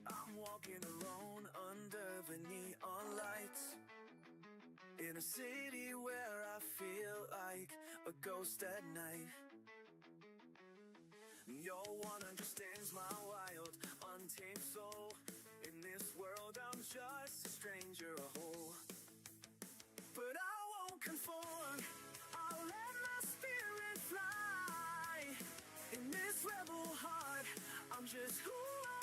I'm walking alone under the neon lights, in a city where I feel like a ghost at night. No one understands my wild, untamed soul. In this world I'm just a stranger, a hole. But I won't conform, I'll let my spirit fly. In this rebel heart, I'm just who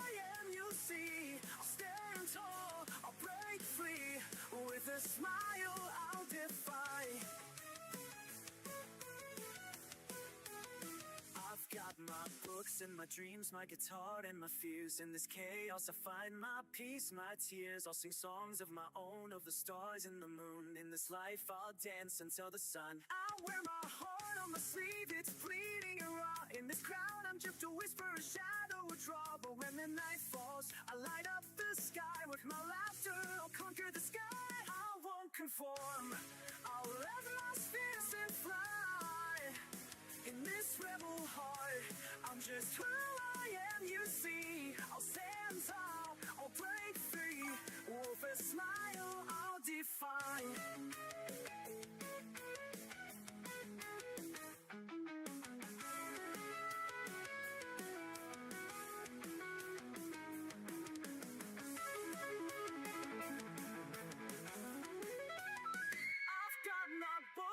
I am, you'll see. I'll stand tall, I'll break free. With a smile I'll defy. I've got my books and my dreams, my guitar and my fears. In this chaos I find my peace, my tears. I'll sing songs of my own, of the stars and the moon. In this life I'll dance until the sun. I wear my heart on my sleeve, it's bleeding and raw. In this crowd I'm just a whisper, a shadow, a draw. But when the night falls, I light up the sky. With my laughter I'll conquer the sky. I won't conform, I'll let my spirit fly. In this rebel heart, I'm just who I am, you see. I'll stand tall, I'll break free. With a smile, I'll define.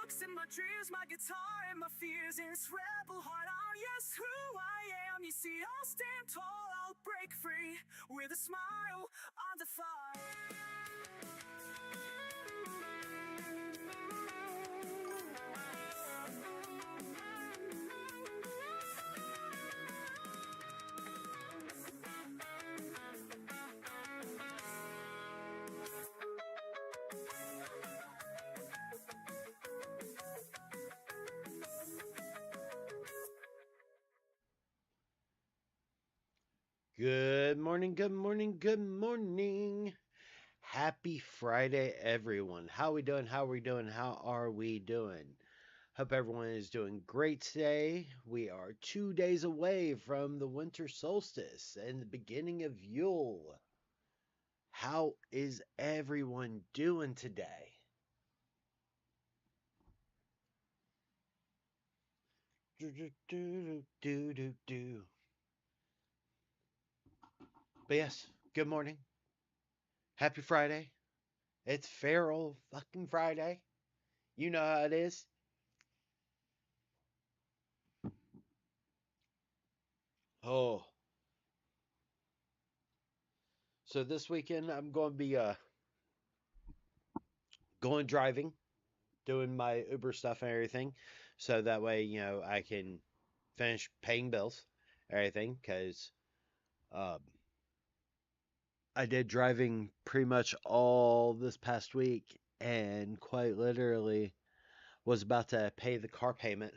Books and my dreams, my guitar and my fears. In this rebel heart, oh yes, who I am. You see, I'll stand tall, I'll break free. With a smile, I'll defy. Good morning, good morning, good morning. Happy Friday, everyone. How we doing? How are we doing? How are we doing? Hope everyone is doing great today. We are 2 days away from the winter solstice and the beginning of Yule. How is everyone doing today? But yes, good morning. Happy Friday. It's Feral fucking Friday. You know how it is. Oh. So this weekend I'm going to be going driving, doing my Uber stuff and everything. So that way, I can finish paying bills, everything, because I did driving pretty much all this past week and quite literally was about to pay the car payment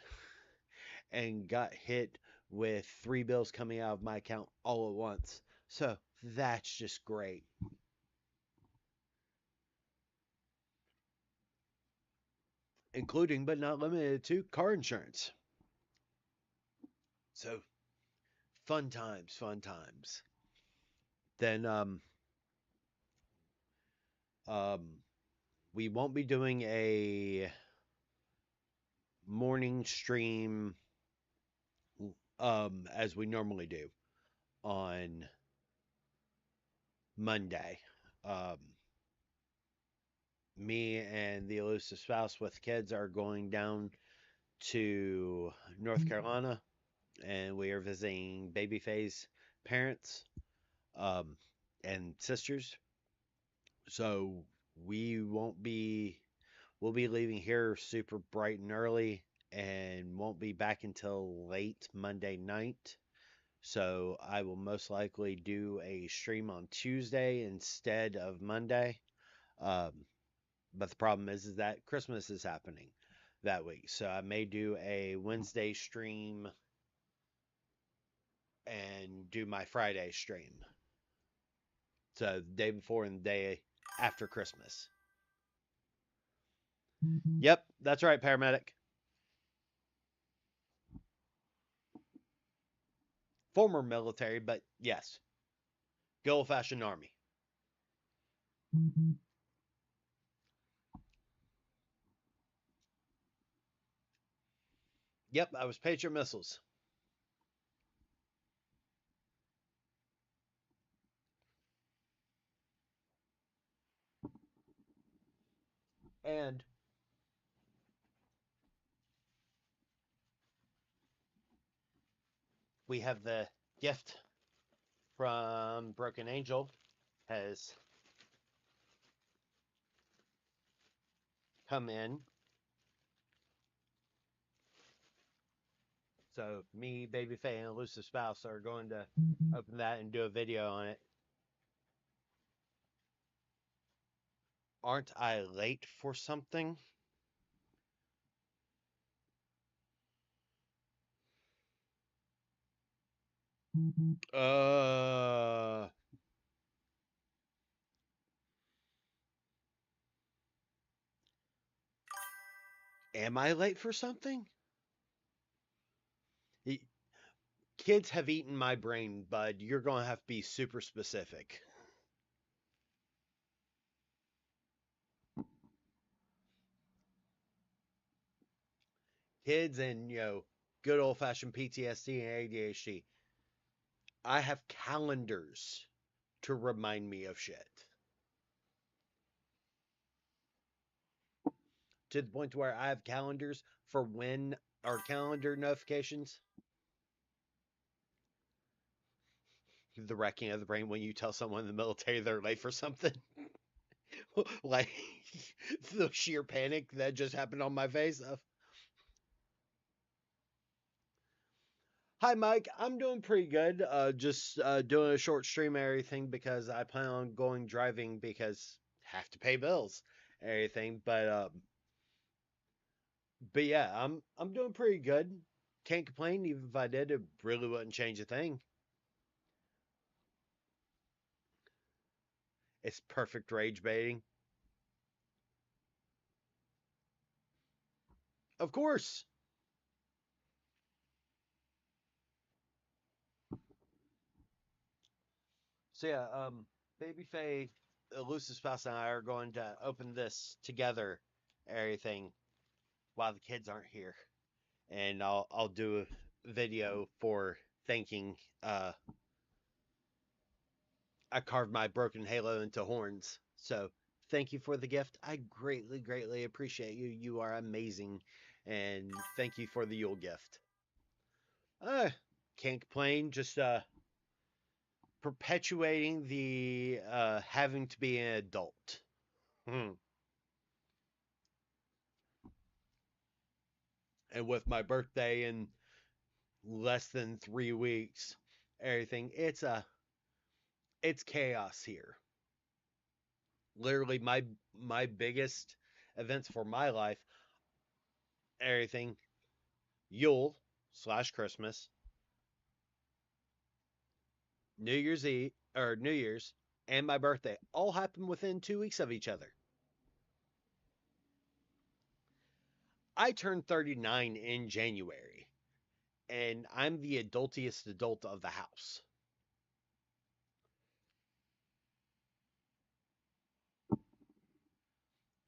and got hit with 3 bills coming out of my account all at once. So that's just great. Including but not limited to car insurance. So fun times, fun times. Then we won't be doing a morning stream as we normally do on Monday. Me and the elusive spouse with kids are going down to North Carolina, and we are visiting Babyface parents and sisters. So we'll be leaving here super bright and early and won't be back until late Monday night. So I will most likely do a stream on Tuesday instead of Monday. But the problem is that Christmas is happening that week. So I may do a Wednesday stream and do my Friday stream. So the day before and the day after Christmas. Yep, that's right, paramedic. Former military, but yes, good old fashioned army. Yep, I was Patriot missiles. And we have the gift from Broken Angel has come in. So me, Baby Faye, and Elusive Spouse are going to open that and do a video on it. Aren't I late for something? Uh, am I late for something? Kids have eaten my brain, bud. You're going to have to be super specific. Kids and, good old fashioned PTSD and ADHD. I have calendars to remind me of shit. To the point where I have calendars for when our calendar notifications. The wrecking of the brain when you tell someone in the military they're late for something. Like the sheer panic that just happened on my face. Hi, Mike. I'm doing pretty good. Just doing a short stream and everything because I plan on going driving because have to pay bills, and everything. But yeah, I'm doing pretty good. Can't complain. Even if I did, it really wouldn't change a thing. It's perfect rage baiting, of course. So yeah, Baby Faye, Elusive Spouse, and I are going to open this together, everything, while the kids aren't here, and I'll do a video for thanking. I carved my broken halo into horns, so thank you for the gift. I greatly, greatly appreciate you. You are amazing, and thank you for the Yule gift. Uh, can't complain. Just perpetuating the having to be an adult. Hmm. And with my birthday in less than 3 weeks, everything it's chaos here. Literally, my biggest events for my life, everything Yule slash Christmas, New Year's Eve or New Year's, and my birthday all happen within 2 weeks of each other. I turned 39 in January, and I'm the adultiest adult of the house.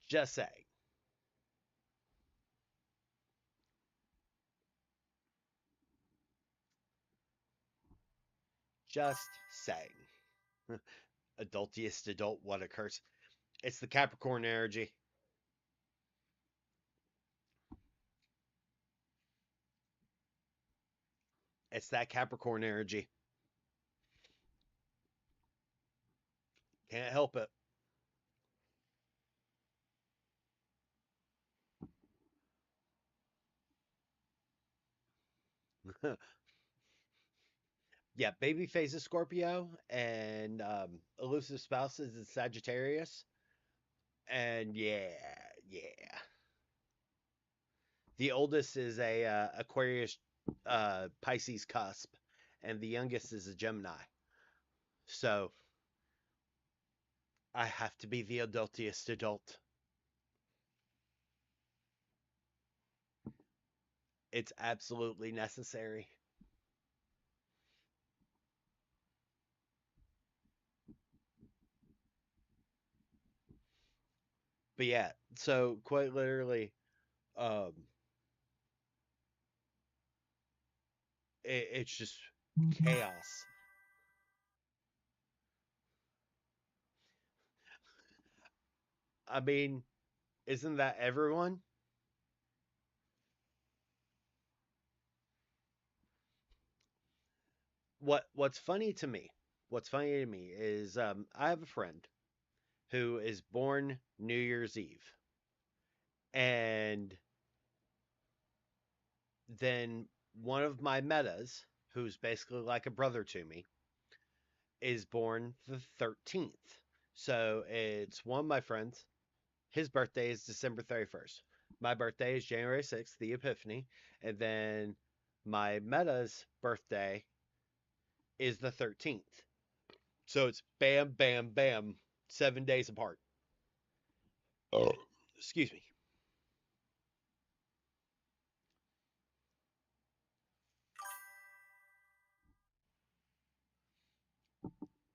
Just saying. Just saying. Adultiest adult, what a curse. It's the Capricorn energy. It's that Capricorn energy. Can't help it. Yeah, baby face is Scorpio, and elusive spouse is a Sagittarius. And yeah. The oldest is a Aquarius Pisces cusp, and the youngest is a Gemini. So I have to be the adultiest adult. It's absolutely necessary. But yeah, so quite literally, um, it's just chaos. I mean, isn't that everyone? What's funny to me? What's funny to me is I have a friend who is born New Year's Eve, and then one of my metas, who's basically like a brother to me, is born the 13th. So it's one of my friends. His birthday is December 31st. My birthday is January 6th, the Epiphany. And then my meta's birthday is the 13th. So it's bam, bam, bam, 7 days apart. Oh. Excuse me.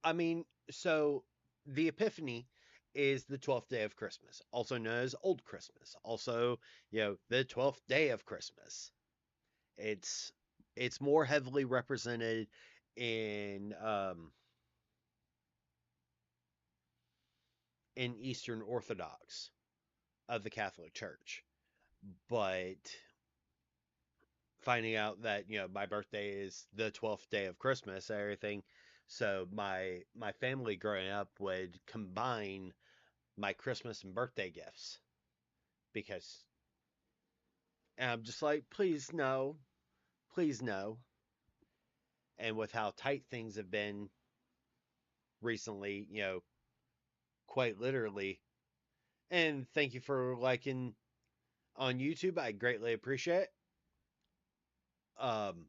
I mean, so the Epiphany is the 12th day of Christmas, also known as Old Christmas. Also, the 12th day of Christmas. It's it's more heavily represented in Eastern Orthodox of the Catholic Church. But finding out that, my birthday is the 12th day of Christmas, everything, so my family growing up would combine my Christmas and birthday gifts because and I'm just like, please no, please no. And with how tight things have been recently, quite literally. And thank you for liking on YouTube. I greatly appreciate it. Um,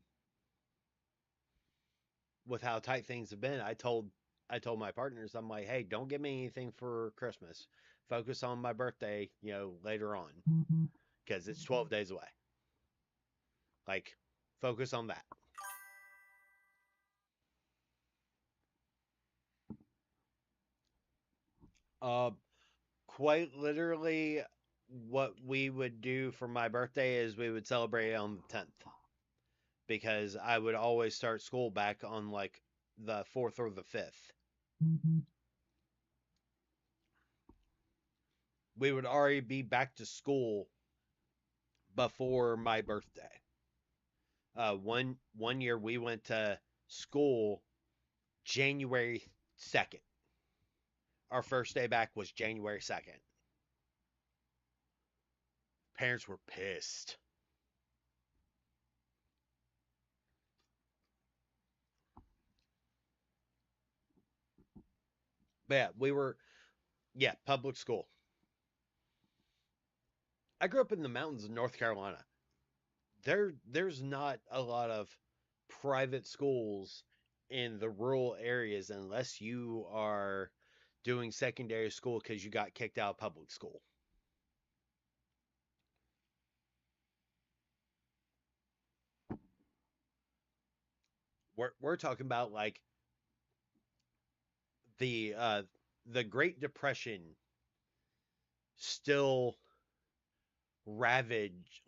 with how tight things have been, I told my partners, I'm like, hey, don't give me anything for Christmas. Focus on my birthday, later on because it's 12 days away. Like, focus on that. Uh, quite literally, what we would do for my birthday is we would celebrate on the 10th because I would always start school back on like the 4th or the 5th. We would already be back to school before my birthday. One year we went to school January 2nd. Our first day back was January 2nd. Parents were pissed. But yeah, public school. I grew up in the mountains of North Carolina. There's not a lot of private schools in the rural areas unless you are doing secondary school because you got kicked out of public school. We're talking about like the uh the Great Depression still ravaged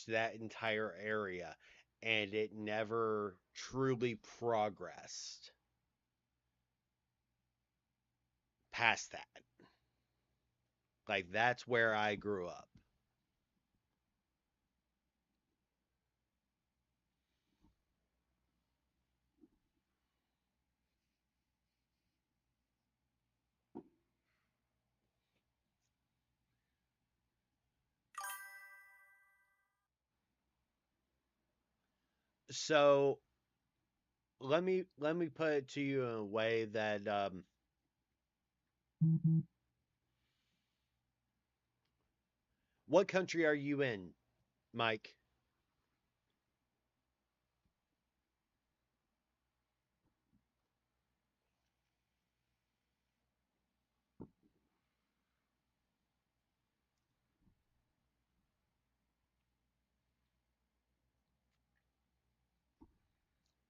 that entire area, and it never truly progressed past that. Like that's where I grew up. So let me put it to you in a way that what country are you in, Mike?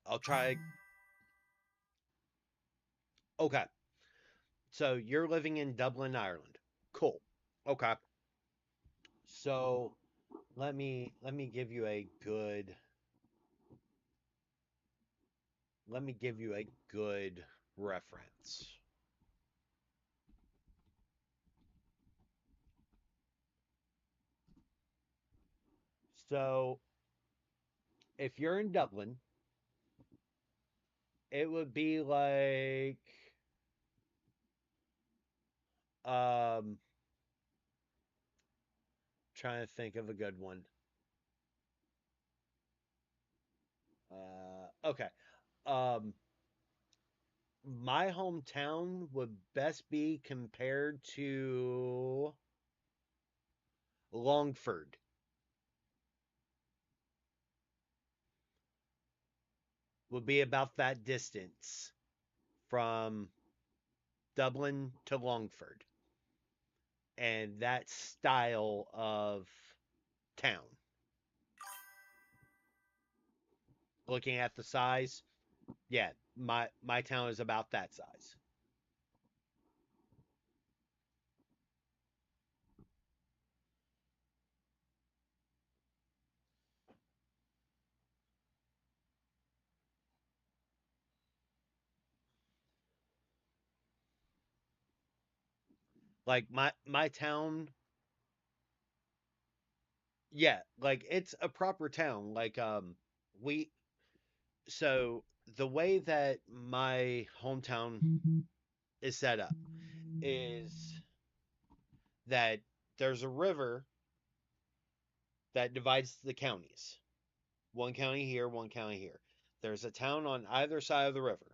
I'll try. Okay. So you're living in Dublin, Ireland. Cool. Okay. So let me give you a good let me give you a good reference. So if you're in Dublin, it would be like um trying to think of a good one. Okay. Um my hometown would best be compared to Longford. Would be about that distance from Dublin to Longford. And that style of town. Looking at the size, yeah, my town is about that size. Like my town, yeah, like it's a proper town. Like we so the way that my hometown is set up is that there's a river that divides the counties. One county here, one county here. There's a town on either side of the river.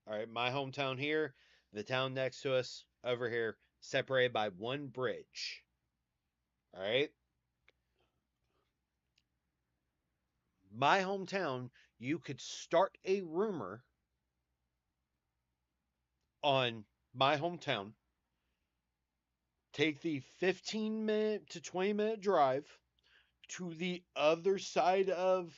All right, my hometown here, the town next to us over here, separated by one bridge. All right, my hometown, you could start a rumor on my hometown, take the 15-minute to 20-minute drive to the other side of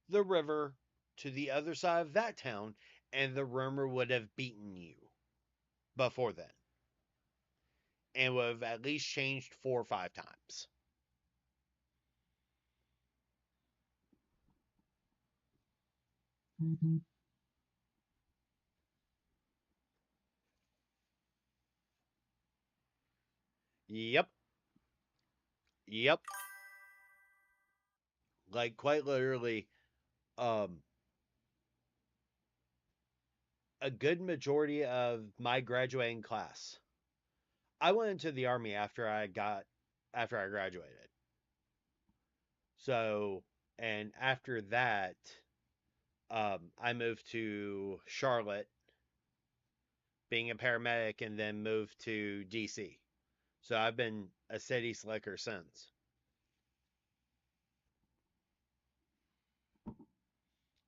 the river, to the other side of that town, and the rumor would have beaten you before then, and would have at least changed 4 or 5 times. Yep, yep. Like quite literally, um, a good majority of my graduating class. I went into the army after I graduated. So, and after that, I moved to Charlotte, being a paramedic, and then moved to DC. So I've been a city slicker since,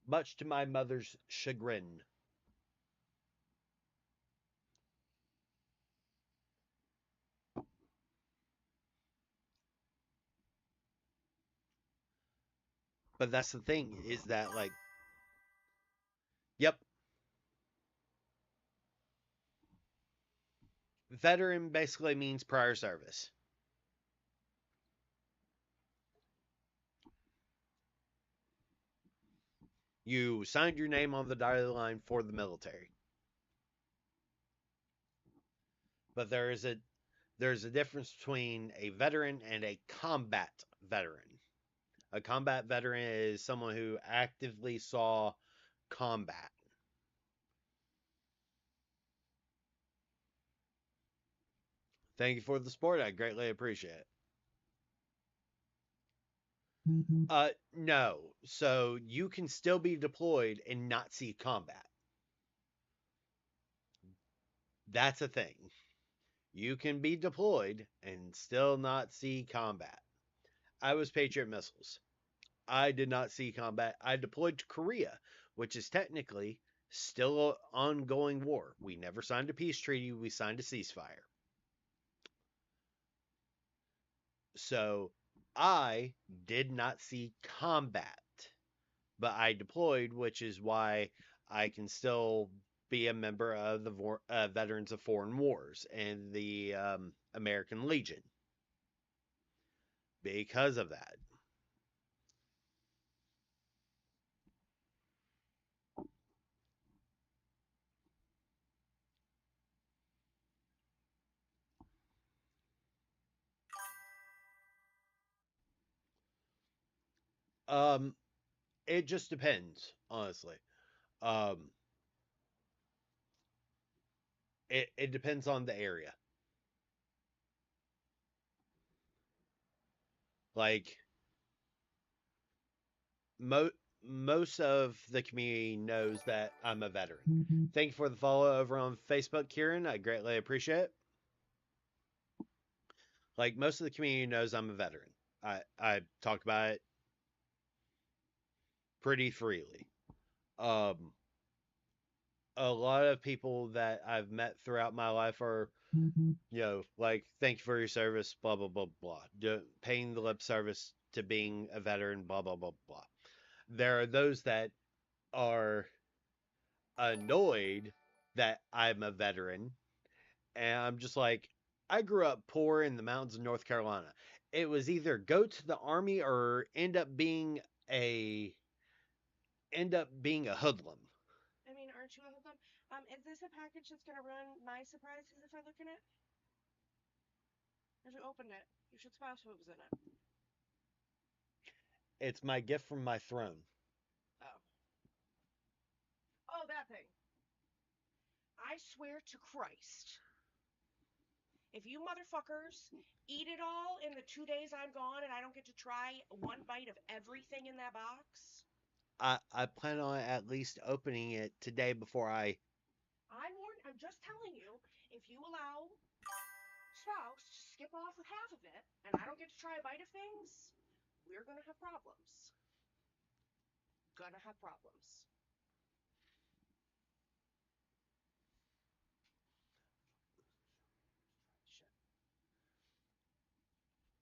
much to my mother's chagrin. But that's the thing is that like, yep, veteran basically means prior service. You signed your name on the dotted line for the military. But there's a difference between a veteran and a combat veteran. A combat veteran is someone who actively saw combat. Thank you for the support. I greatly appreciate it. No. So you can still be deployed and not see combat. That's a thing. You can be deployed and still not see combat. I was Patriot Missiles. I did not see combat. I deployed to Korea, which is technically still an ongoing war. We never signed a peace treaty, we signed a ceasefire. So I did not see combat but I deployed, which is why I can still be a member of the Veterans of Foreign Wars and the American Legion because of that. Um, it just depends, honestly. Um, it depends on the area. Like mo- most of the community knows that I'm a veteran. Thank you for the follow over on Facebook, Kieran. I greatly appreciate it. Like most of the community knows I'm a veteran. I talked about it pretty freely. Um, a lot of people that I've met throughout my life are, like, thank you for your service, blah, blah, blah, blah. Paying the lip service to being a veteran, blah, blah, blah, blah. There are those that are annoyed that I'm a veteran. And I'm just like, I grew up poor in the mountains of North Carolina. It was either go to the army or a end up being a hoodlum. I mean, aren't you a hoodlum? Is this a package that's gonna run my surprises if I look in it? If you opened it, you should spouse what was in it. It's my gift from my throne. Oh. Oh, that thing. I swear to Christ. If you motherfuckers eat it all in the 2 days I'm gone and I don't get to try one bite of everything in that box, I plan on at least opening it today before I. I'm just telling you, if you allow spouse to skip off with half of it and I don't get to try a bite of things, we're gonna have problems. Gonna have problems. Shit.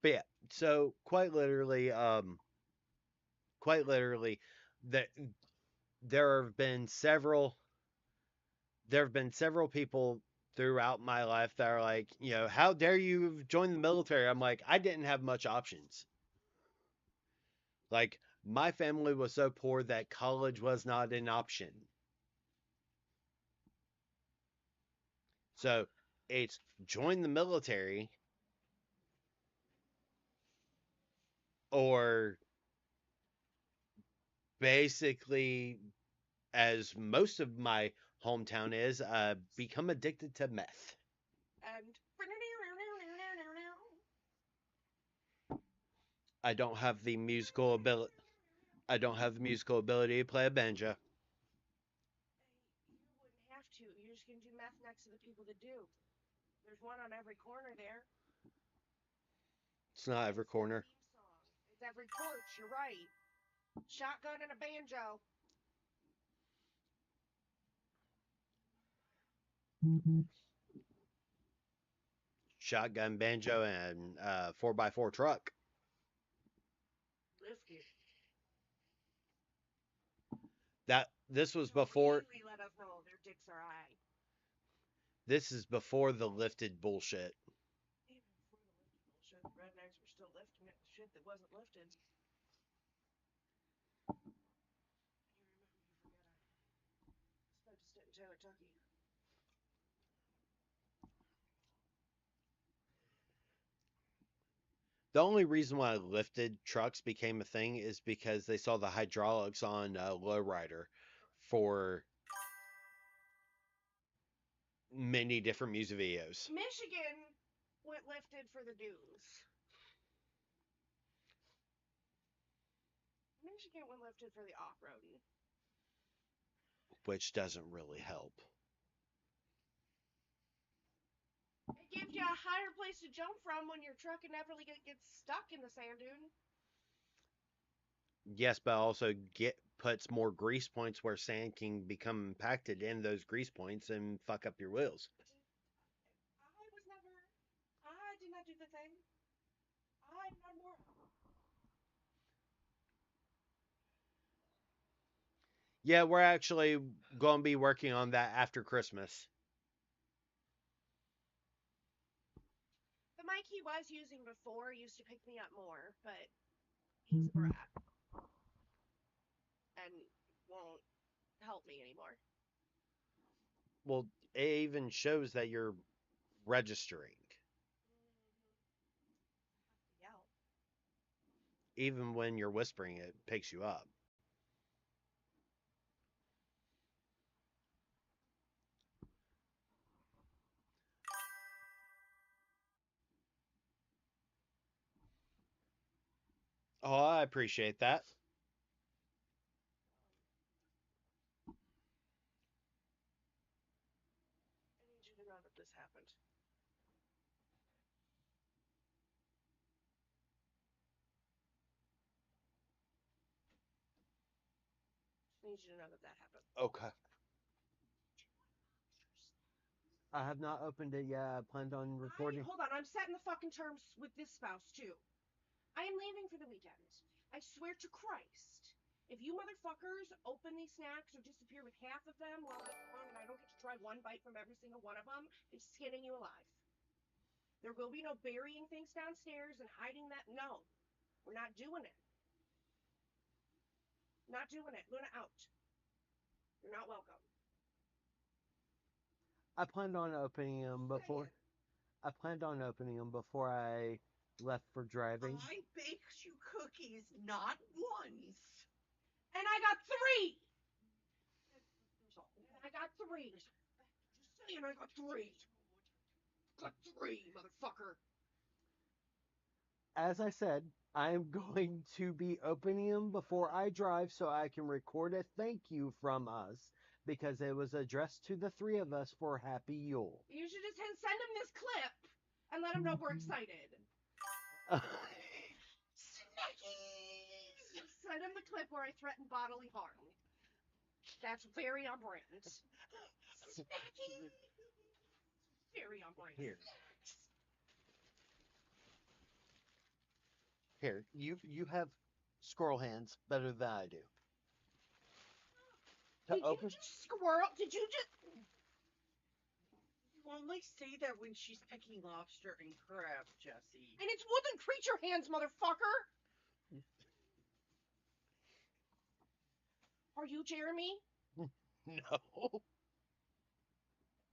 But yeah, so quite literally, that there have been several there have been several people throughout my life that are like, how dare you join the military? I'm like, I didn't have much options. Like, my family was so poor that college was not an option. So it's join the military or basically, as most of my hometown is, become addicted to meth. And I don't have the musical ability. I don't have the musical ability to play a banjo. you wouldn't have to. You're just gonna do meth next to the people that do. There's one on every corner there. It's not every It's their corner. theme song. It's every porch. You're right. Shotgun and a banjo. Shotgun, banjo, and 4x4 truck. Lifted. That this was They'll before. really let us know their dicks are high. This is before the lifted bullshit. Even before the lifted bullshit, the rednecks were still lifting it. Shit that wasn't lifted. You remember? You forget. I spent a stint in Taylor, Tucky. The only reason why lifted trucks became a thing is because they saw the hydraulics on Lowrider for many different music videos. Michigan went lifted for the dunes. Michigan went lifted for the off-roading. Which doesn't really help. It gives you a higher place to jump from when your truck inevitably gets stuck in the sand dune. Yes, but also puts more grease points where sand can become impacted in those grease points and fuck up your wheels. I was never. I did not do the thing. I'm not more. Yeah, we're actually going to be working on that after Christmas. The mic he was using before used to pick me up more, but he's a brat. And won't help me anymore. Well, it even shows that you're registering. Yell. Even when you're whispering, it picks you up. Oh, I appreciate that. I need you to know that this happened. I need you to know that that happened. Okay. I have not opened it yet. I planned on recording. Hold on, I'm setting the fucking terms with this spouse too. I am leaving for the weekend. I swear to Christ. If you motherfuckers open these snacks or disappear with half of them while I'm gone and I don't get to try one bite from every single one of them, I'm skinning you alive. There will be no burying things downstairs and hiding that. No, we're not doing it. Not doing it. Luna, out. You're not welcome. I planned on opening them before. I planned on opening them before I left for driving. I baked you cookies not once. And I got 3! And I got 3. Just saying, I got 3. Got 3, motherfucker. As I said, I am going to be opening them before I drive so I can record a thank you from us because it was addressed to the 3 of us for Happy Yule. You should just send him this clip and let him know we're excited. Snackies! Send him the clip where I threaten bodily harm. That's very on brand. Snackies! Very on brand. Here, you have squirrel hands better than I do. Did you just squirrel? Did you just... You only say that when she's picking lobster and crab, Jessie. And it's wooden creature hands, motherfucker! Are you Jeremy? No.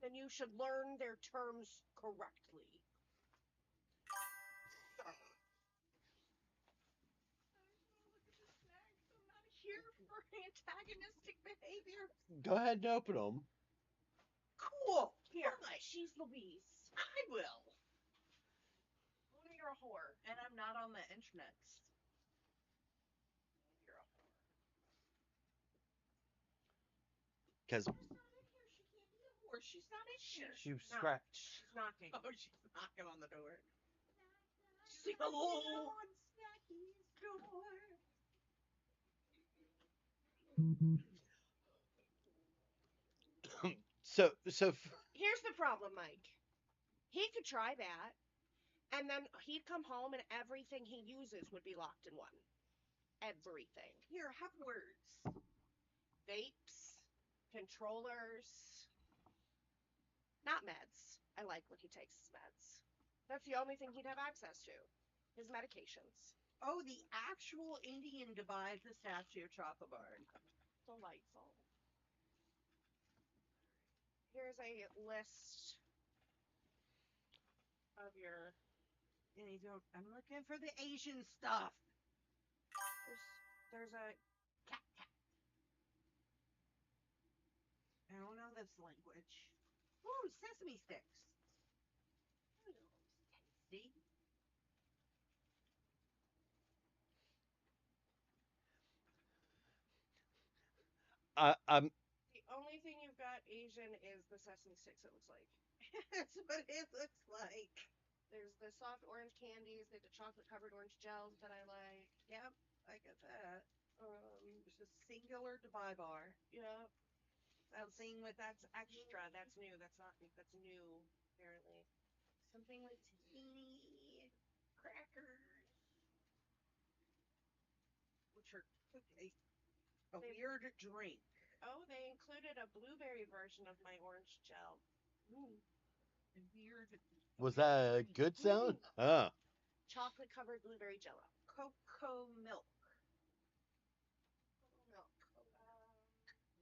Then you should learn their terms correctly. I'm not here for antagonistic behavior. Go ahead and open them. Cool. Here, Fine. she's Louise. I will. Luna, you're a whore. And I'm not on the internet. You're a whore. Because She's not in here. She can't be a whore. She's not in here. she scratched. She's knocking. Oh, she's knocking on the door. Say hello. On Snacky's door. So Here's the problem, Mike. He could try that, and then he'd come home and everything he uses would be locked in one. Everything. Here, have words. Vapes, controllers, not meds. I like when he takes his meds. That's the only thing he'd have access to. His medications. Oh, the actual Indian divide the statue of chocolate bar. Delightful. Here's a list of your... And you don't, I'm looking for the Asian stuff. There's a... Cat, cat. I don't know this language. Ooh, sesame sticks. Hello, tasty. I'm The only thing you've got Asian is the sesame sticks, it looks like. That's what it looks like. There's the soft orange candies, the chocolate covered orange gels that I like. Yep, I get that. There's a singular divide bar. Yep. Something with That's extra. That's new. That's new, apparently. something with tahini crackers, which are okay. A weird drink. Oh, they included a blueberry version of my orange gel. Mm. Weird. Was that a good sound? Ah. Chocolate covered blueberry jello. Cocoa milk? Cocoa milk.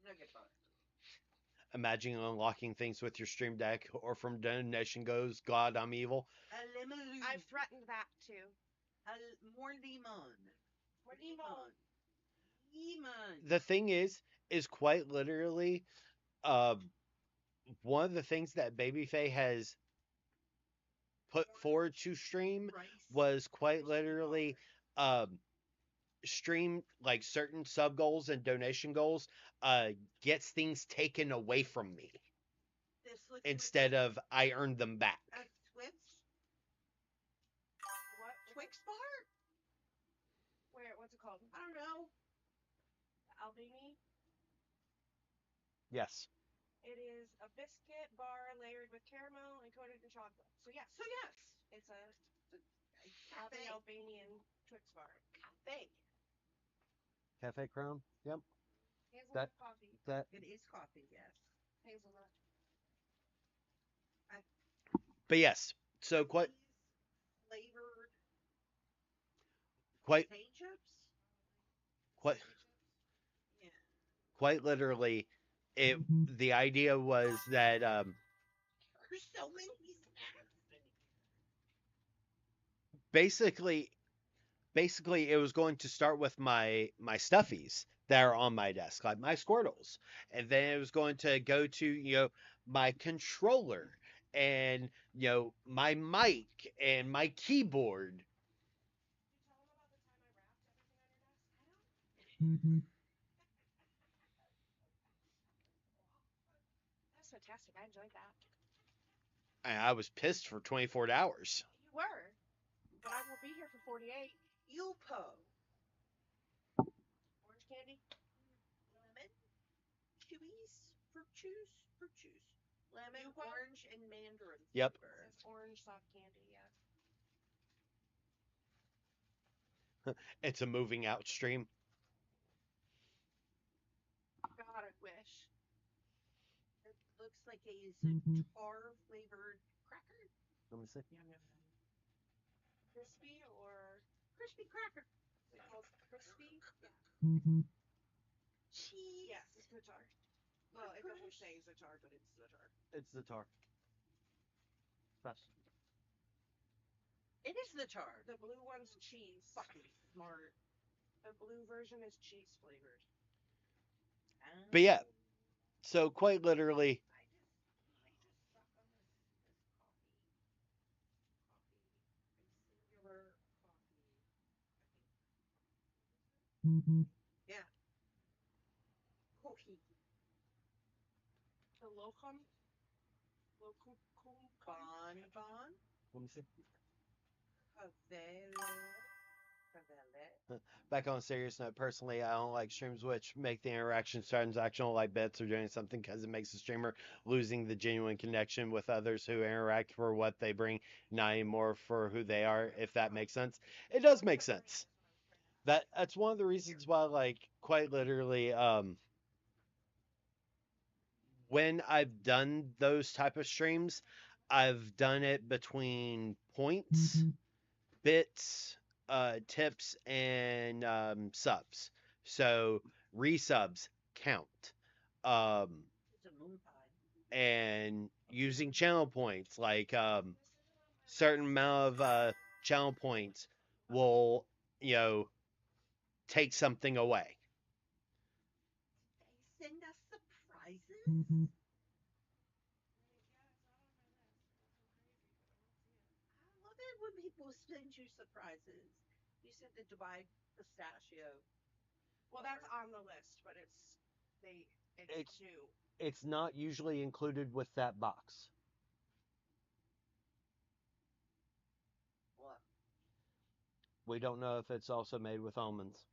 Nugget butter. Imagining unlocking things with your stream deck or from Donation Goes, God, I'm evil. A lemon. I've threatened that too. More lemon. More lemon. Lemon. The thing is quite literally, one of the things that Babyface has put forward to stream Rice. was quite literally, stream like certain sub goals and donation goals, gets things taken away from me This looks instead of I earned them back. like a Twix. What? Twix bar? Where? What's it called? I don't know. Albany. Yes. It is a biscuit bar layered with caramel and coated in chocolate. So yes, it's a Cafe. Albanian Twix bar. Cafe. Cafe Crown. Yep. Hazelnut coffee. That. It is coffee, yes. Hazelnut. But yes. So quite Flavored quite potato chips? quite Yeah. quite literally, it the idea was that There's so many snacks in basically it was going to start with my stuffies that are on my desk, like my Squirtles, and then it was going to go to my controller and my mic and my keyboard. Did you tell them about the time I wrapped everything on your desk? That's fantastic. I enjoyed that. And I was pissed for 24 hours. You were, but I will be here for 48. Yupo. Orange candy. Lemon. Chewies. Fruit juice. Lemon, Yupo? orange, and mandarin. Yep. flavor. It's orange soft candy. Yeah. It's a moving out stream. God, I wish. It looks like a Zatar flavored cracker. Let me see. Crispy or Crispy cracker. is it called crispy? Cheese. Yes, it's Zatar. Well, it doesn't say Zatar, but it's Zatar. It's the tar. Fast. It is Zatar. The blue one's cheese. Fucking smart. The blue version is cheese flavored. But yeah, so quite literally, I just suck on this coffee. Singular coffee. Yeah. Coffee. The locum. Bon. let me see. Cavelle. Back on a serious note, personally, I don't like streams which make the interaction transactional, like bits or doing something, because it makes the streamer losing the genuine connection with others who interact for what they bring, not anymore for who they are, if that makes sense. It does make sense. That's one of the reasons why, like, quite literally, when I've done those type of streams, I've done it between points, bits, tips, and subs. So resubs count. It's a moon pie. And using channel points, like certain amount of channel points will, take something away. They send us surprises. I love it when people send you surprises. You said the Dubai pistachio. Well, that's on the list, but it's It's- new. It's not usually included with that box. What? We don't know if it's also made with almonds.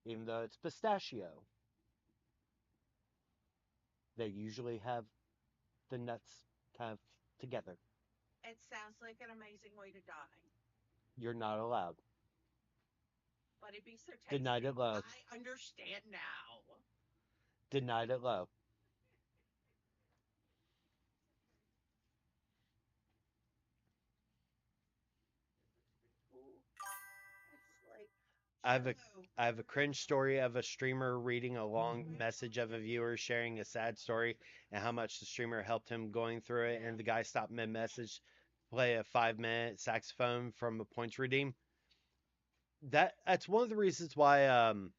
Even though it's pistachio, they usually have the nuts kind of together. It sounds like an amazing way to die. You're not allowed. but it'd be so tasty. Denied it love. I understand now. Denied it love. Cool. It's like I have a Jello. I have a cringe story of a streamer reading a long message of a viewer sharing a sad story and how much the streamer helped him going through it, and the guy stopped mid-message, play a 5 minute saxophone from a points redeem. That's one of the reasons why um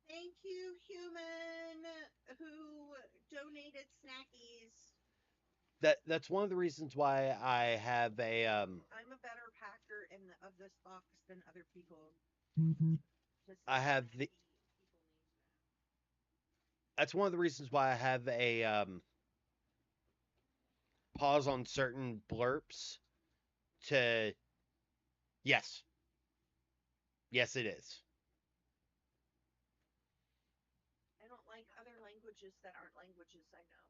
Thank you, human, who donated snackies. that's one of the reasons why I have a I'm a better packer of this box than other people. Just I have the snacky people names now. that's one of the reasons why I have a pause on certain blurps to yes. Yes it is. I don't like other languages that aren't languages I know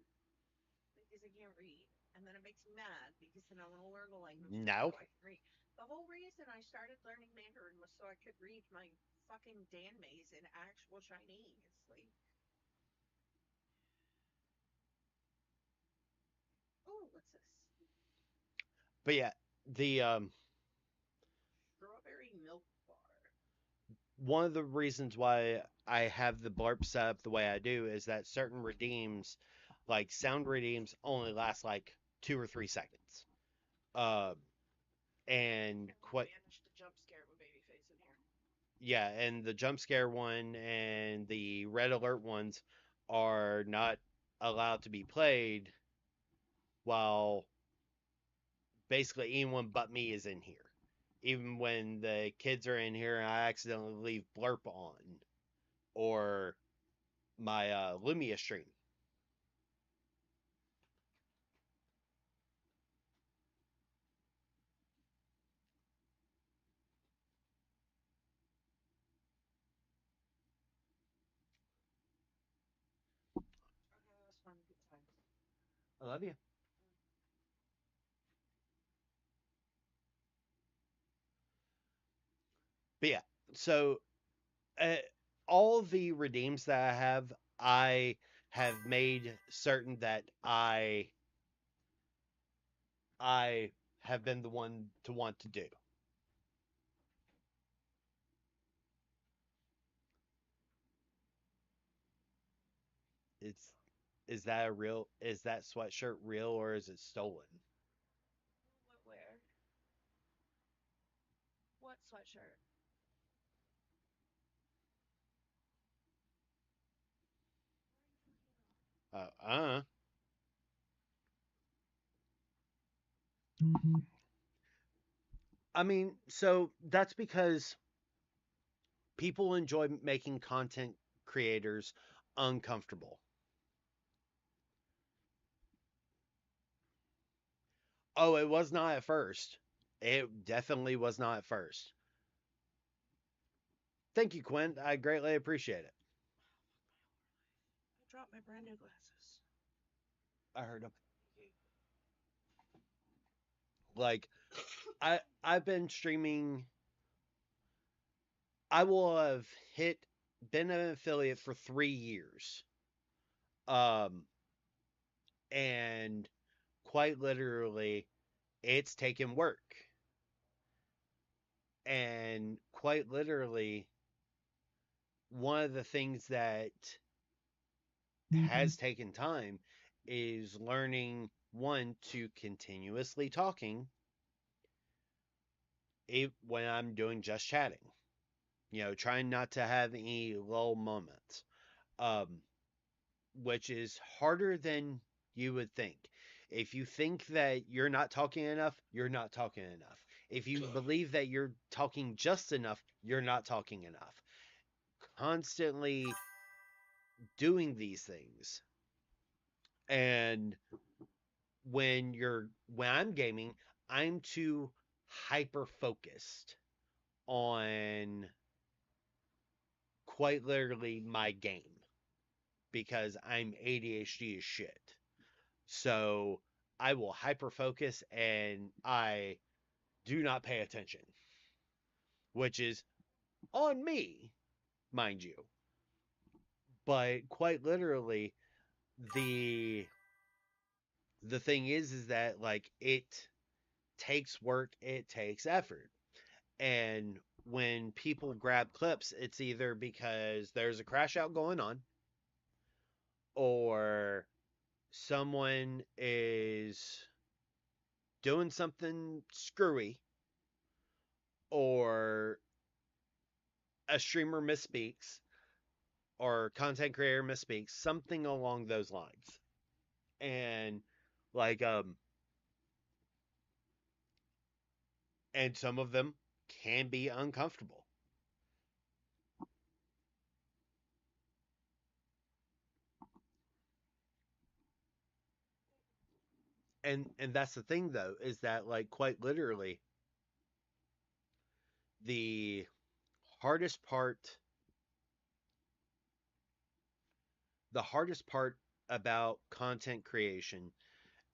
because I can't read. And then it makes me mad because then I want to learn the languages No. so I can read. The whole reason I started learning Mandarin was so I could read my fucking Dan Mays in actual Chinese. Like, oh, what's this? But yeah, the Strawberry milk bar. one of the reasons why I have the blurb set up the way I do is that certain redeems, like sound redeems, only last like 2 or 3 seconds. Uh, and And we quite managed to jump scare with Babyface in here. yeah, and the jump scare one and the red alert ones are not allowed to be played while basically anyone but me is in here. Even when the kids are in here and I accidentally leave blurp on or my Lumia stream. Okay, that was fun. Good times. I love you. But yeah, so uh, all the redeems that I have made certain that I have been the one to want to do. It's is that a real is that sweatshirt real or is it stolen? What where? What sweatshirt? Uh uh. I mean, so that's because people enjoy making content creators uncomfortable. Oh, it was not at first. It definitely was not at first. Thank you, Quinn. I greatly appreciate it. I dropped my brand new glasses. I heard him. Like I've been streaming. I will have been an affiliate for 3 years. Um, and quite literally, it's taken work. And quite literally, one of the things that has taken time is learning one to continuously talking when I'm doing just chatting. Trying not to have any lull moments, um, which is harder than you would think. If you think that you're not talking enough, you're not talking enough. If you believe that you're talking just enough, you're not talking enough. Constantly doing these things. And when I'm gaming, I'm too hyper focused on quite literally my game because I'm ADHD as shit. So I will hyper focus and I do not pay attention, which is on me, mind you. But quite literally, the the thing is that like it takes work, it takes effort. And when people grab clips, it's either because there's a crash out going on or someone is doing something screwy or a streamer misspeaks or content creator misspeaks, something along those lines. And like and some of them can be uncomfortable. And that's the thing though, is that like quite literally the hardest part the hardest part about content creation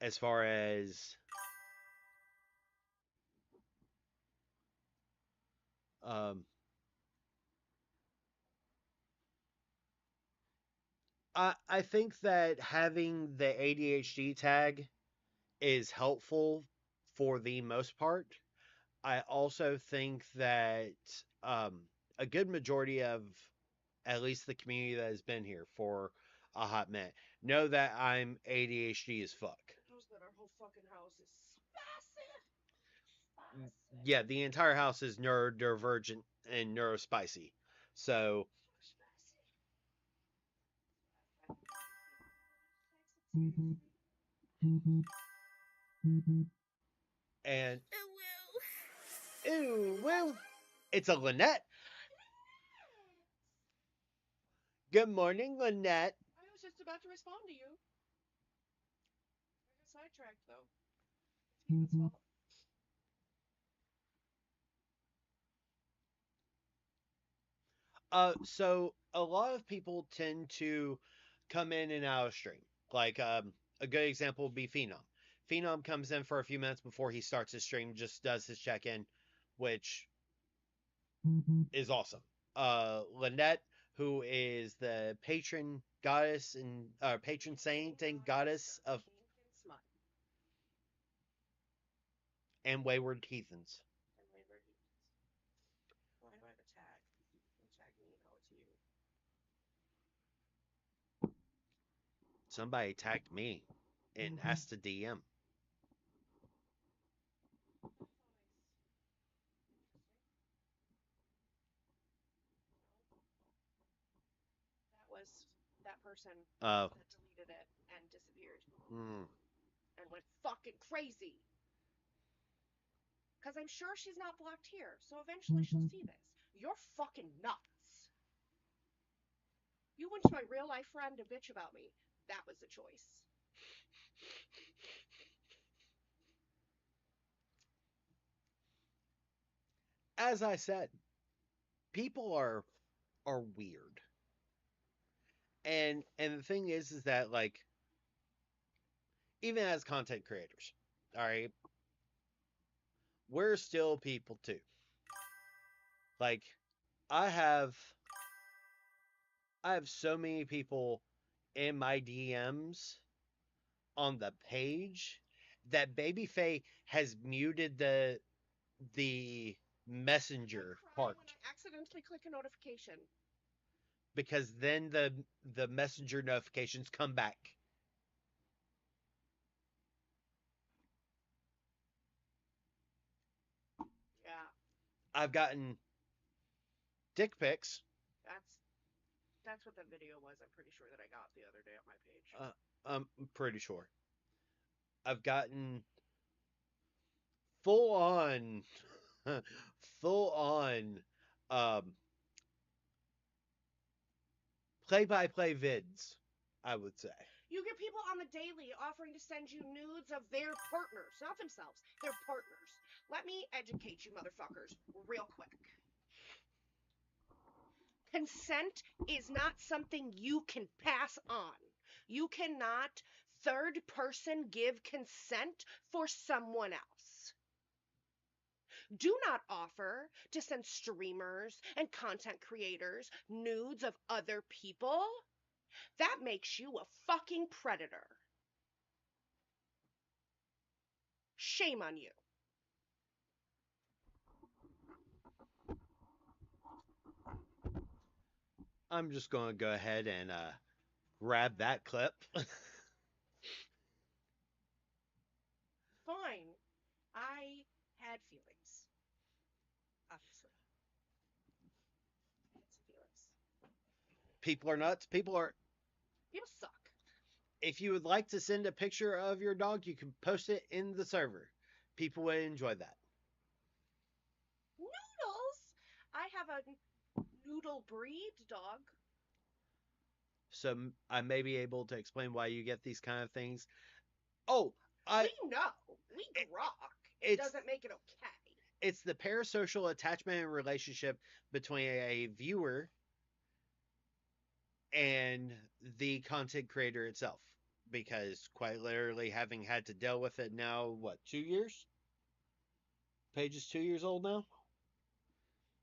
as far as um I think that having the ADHD tag is helpful for the most part. I also think that um, a good majority of at least the community that has been here for a hot minute know that I'm ADHD as fuck. Knows that our whole fucking house is spicy. Spicy. Yeah, the entire house is neurodivergent and neurospicy. So, and ooh, well, it's a Lynette. Good morning, Lynette. I was just about to respond to you. I got sidetracked though. It's Heathen's fault. So a lot of people tend to come in and out of stream. Like a good example would be Phenom. Phenom comes in for a few minutes before he starts his stream, just does his check in, which is awesome. Lynette, who is the patron goddess and patron saint and goddess of and wayward heathens. Why do I have a tag? You tag me, oh, it's you. Somebody tagged me and asked to DM. That was that person Oh. that deleted it and disappeared Mm. and went fucking crazy. Because I'm sure she's not blocked here, so eventually she'll see this. You're fucking nuts. You went to my real life friend to bitch about me. That was the choice. As I said, people are weird. And the thing is that like even as content creators, all right, we're still people too. Like I have I have so many people in my DMs on the page that Babyface has muted the messenger part When I accidentally click a notification. because then the messenger notifications come back. Yeah. I've gotten dick pics. That's what the video was. I'm pretty sure that I got the other day on my page. I'm pretty sure. I've gotten full on, full on, um, play-by-play vids. I would say. You get people on the daily offering to send you nudes of their partners, not themselves, their partners. Let me educate you motherfuckers real quick. Consent is not something you can pass on. You cannot third person give consent for someone else. Do not offer to send streamers and content creators nudes of other people. That makes you a fucking predator. Shame on you. I'm just going to go ahead and grab that clip. Fine. I had feelings. Obviously. I had some feelings. People are nuts. People suck. If you would like to send a picture of your dog, you can post it in the server. People would enjoy that. Noodles? I have a noodle breed dog. So I may be able to explain why you get these kind of things. Oh, We know. We grok. It doesn't make it okay. It's the parasocial attachment and relationship between a viewer and the content creator itself. Because quite literally, having had to deal with it now, what, 2 years? Page is 2 years old now?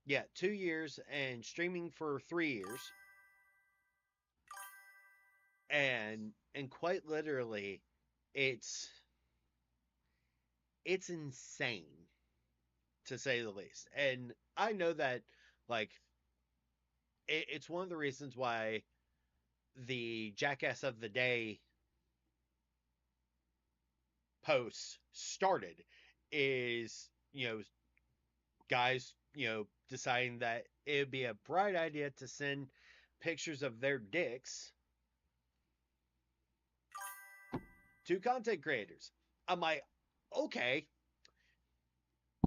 Yeah, 2 years and streaming for 3 years. And quite literally, it's insane, to say the least. And I know that, like, it's one of the reasons why the Jackass of the Day posts started is, guys, deciding that it would be a bright idea to send pictures of their dicks to content creators. I'm like, okay,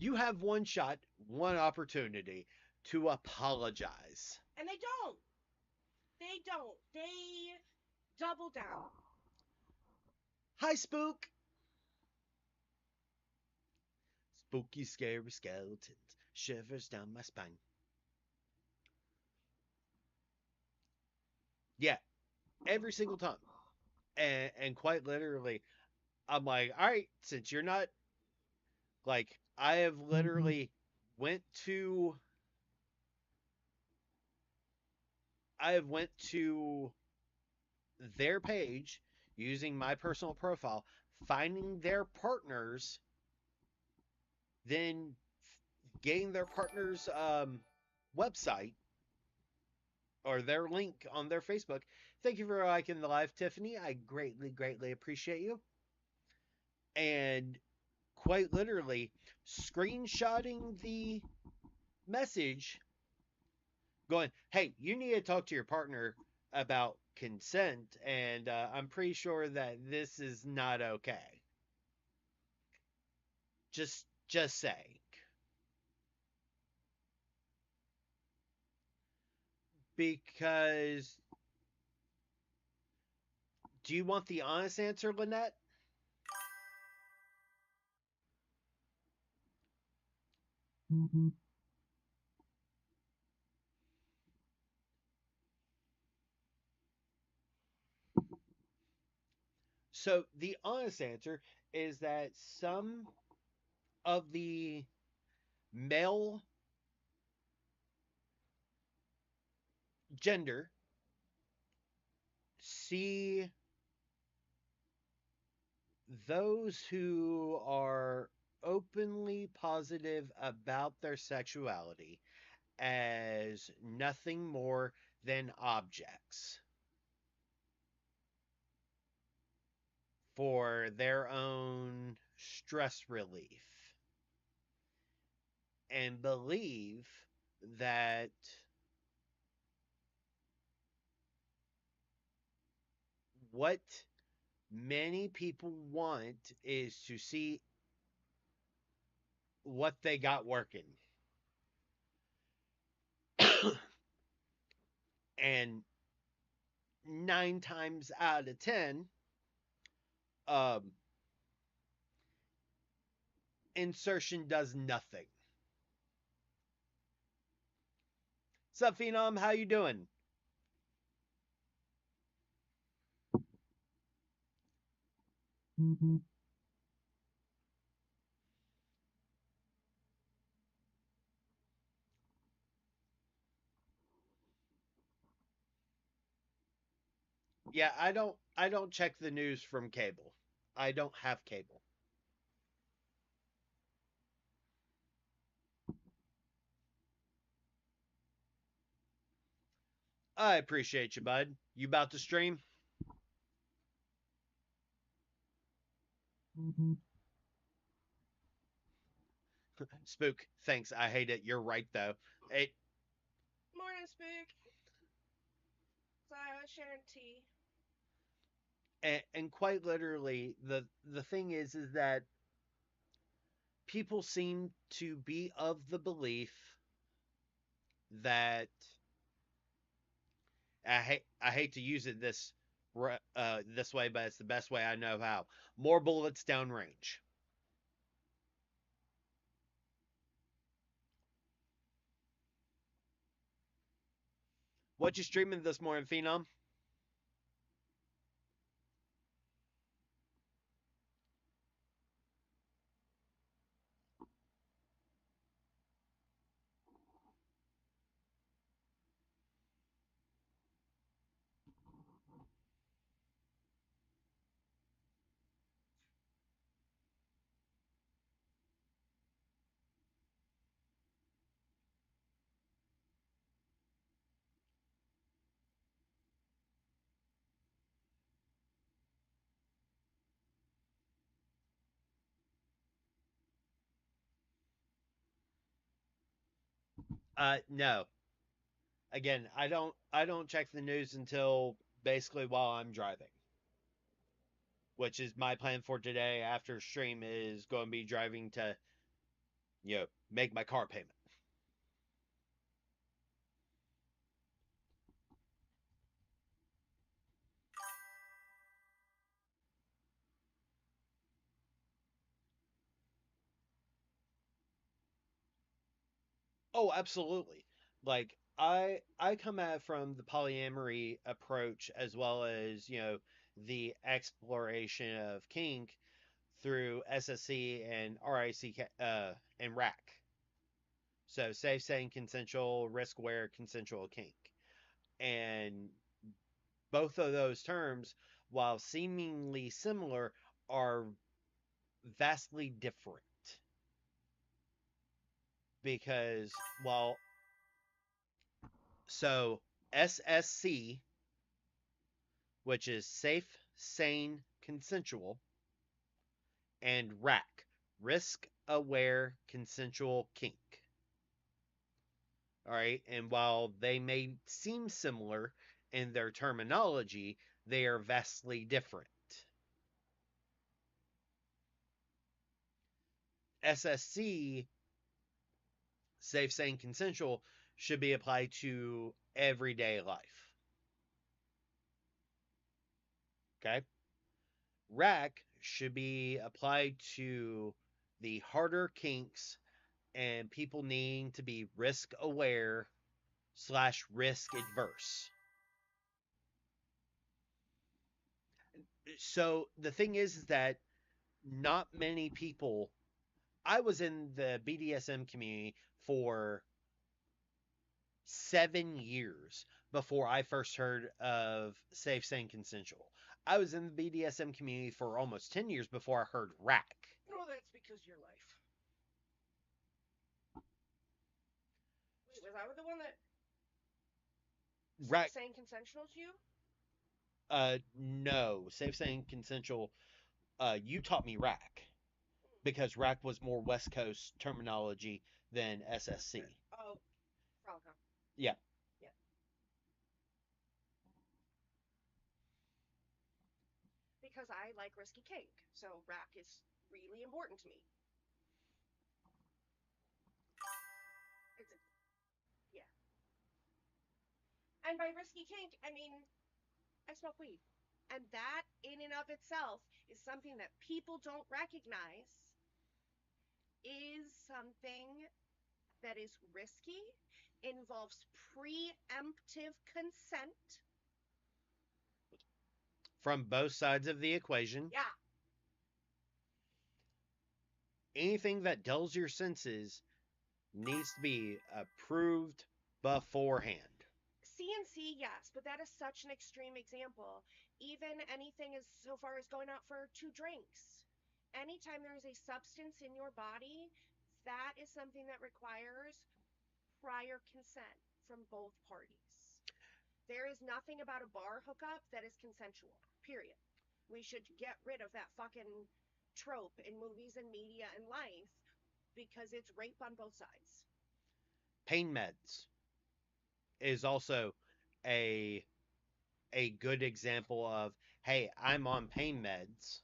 you have one shot, one opportunity to apologize. And they don't. They don't. They double down. Hi, Spook. Spooky, scary skeletons, shivers down my spine. Yeah, every single time. And quite literally, I'm like, all right, since you're not, like, I have literally went to their page using my personal profile, finding their partners, then getting their partner's website or their link on their Facebook. Thank you for liking the live, Tiffany. I greatly, greatly appreciate you. And quite literally, screenshotting the message going, hey, you need to talk to your partner about consent, and I'm pretty sure that this is not okay. Just saying. Because do you want the honest answer, Lynette? So the honest answer is that some of the male gender see those who are openly positive about their sexuality as nothing more than objects for their own stress relief, and believe that what many people want is to see what they got working. And 9 times out of 10, insertion does nothing. What's up, Phenom? How you doing? Yeah, I don't check the news from cable. I don't have cable. I appreciate you, bud. You about to stream? Spook, thanks. I hate it. You're right though. It Morning, Spook. So I was sharing tea. and quite literally the thing is that people seem to be of the belief that I hate to use it this way, but it's the best way I know how. More bullets downrange. What you streaming this morning, Phenom? No. Again, I don't check the news until basically while I'm driving, which is my plan for today after stream is going to be driving to make my car payment. Oh, absolutely. Like I come at it from the polyamory approach as well as, the exploration of kink through SSC and RIC and RAC. So safe, sane, consensual, risk aware, consensual kink. And both of those terms, while seemingly similar, are vastly different. Because so SSC, which is safe, sane, consensual, and RAC, risk aware, consensual kink. All right. And while they may seem similar in their terminology, they are vastly different. SSC, safe, sane, consensual, should be applied to everyday life. Okay. RAC should be applied to the harder kinks and people needing to be risk aware / risk adverse. So the thing is that not many people. I was in the BDSM community for 7 years before I first heard of safe, sane, consensual. I was in the BDSM community for almost 10 years before I heard RAC. No, that's because your life. Wait, was I the one that RAC, saying consensual to you? no, safe, sane, consensual. You taught me RAC because RAC was more West Coast terminology than SSC. Oh, Frolic. Yeah. Yeah. Because I like risky kink, so rack is really important to me. It's a, yeah. And by risky kink, I mean I smoke weed. And that in and of itself is something that people don't recognize is something that is risky, involves preemptive consent. From both sides of the equation. Yeah. anything that dulls your senses needs to be approved beforehand. CNC, yes, but that is such an extreme example. Even anything as so far as going out for 2 drinks. Anytime there is a substance in your body, that is something that requires prior consent from both parties. There is nothing about a bar hookup that is consensual, period. We should get rid of that fucking trope in movies and media and life because it's rape on both sides. Pain meds is also a a good example of, hey, I'm on pain meds,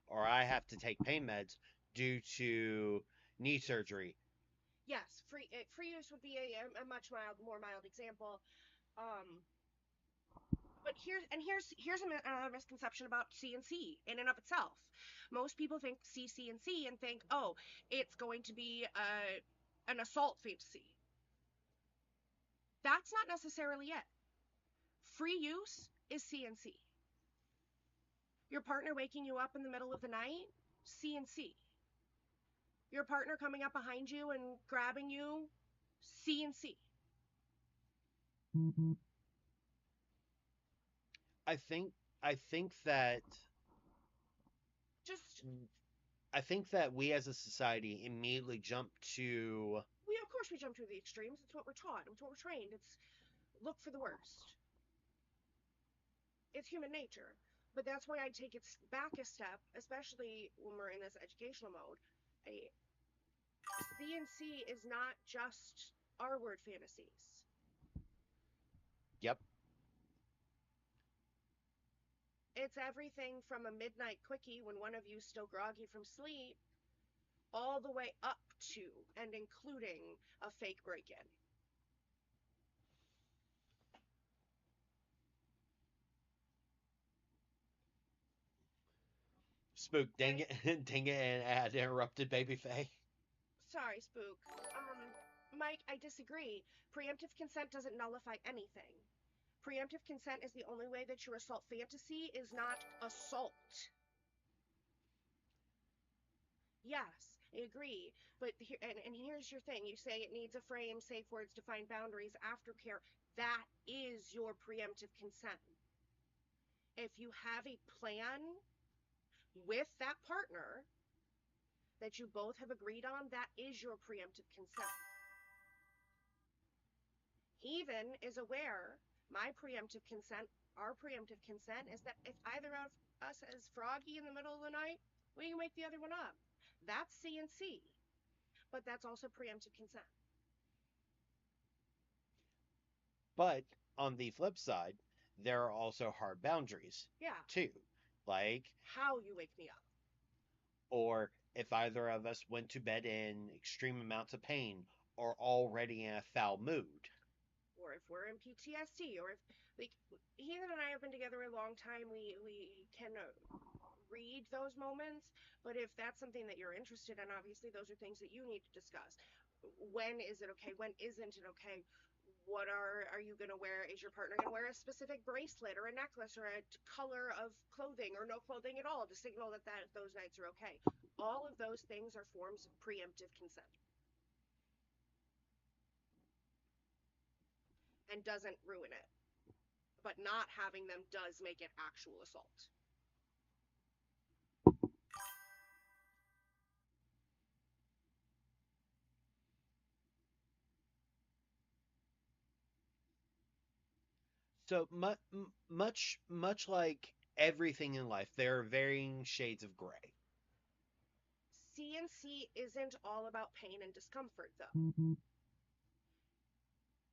or I have to take pain meds due to knee surgery. Yes, free use would be a much more mild example. Um, but here's another misconception about CNC in and of itself. Most people think CNC and think, oh, it's going to be an assault fantasy. That's not necessarily it. Free use is CNC. Your partner waking you up in the middle of the night, CNC. Your partner coming up behind you and grabbing you, CNC. I think I think that Just I think that we as a society immediately jump to we of course we jump to the extremes. It's what we're taught. It's what we're trained. It's look for the worst. It's human nature. But that's why I take it back a step, especially when we're in this educational mode. A CNC is not just R word fantasies. yep. It's everything from a midnight quickie when one of you's still groggy from sleep, all the way up to and including a fake break in. Spook, dang it, dang it, and I had interrupted Baby Faye. Sorry, Spook. Mike, I disagree. Preemptive consent doesn't nullify anything. Preemptive consent is the only way that your assault fantasy is not assault. Yes, I agree. But here's your thing. You say it needs a frame, safe words, defined boundaries, aftercare. That is your preemptive consent. If you have a plan with that partner that you both have agreed on, that is your preemptive consent. Heathen is aware my preemptive consent, our preemptive consent, is that if either of us is froggy in the middle of the night, we can wake the other one up. That's CNC, but that's also preemptive consent. But on the flip side, there are also hard boundaries Yeah. too. Like How you wake me up. or if either of us went to bed in extreme amounts of pain or already in a foul mood. Or if we're in PTSD, or if, like, Heathen and I have been together a long time, we can read those moments. But if that's something that you're interested in, obviously those are things that you need to discuss. When is it okay? When isn't it okay? What are you going to wear? Is your partner going to wear a specific bracelet or a necklace or a color of clothing or no clothing at all to signal that those nights are okay? All of those things are forms of preemptive consent and doesn't ruin it. But not having them does make it actual assault. So much like everything in life, there are varying shades of gray. CNC isn't all about pain and discomfort, though.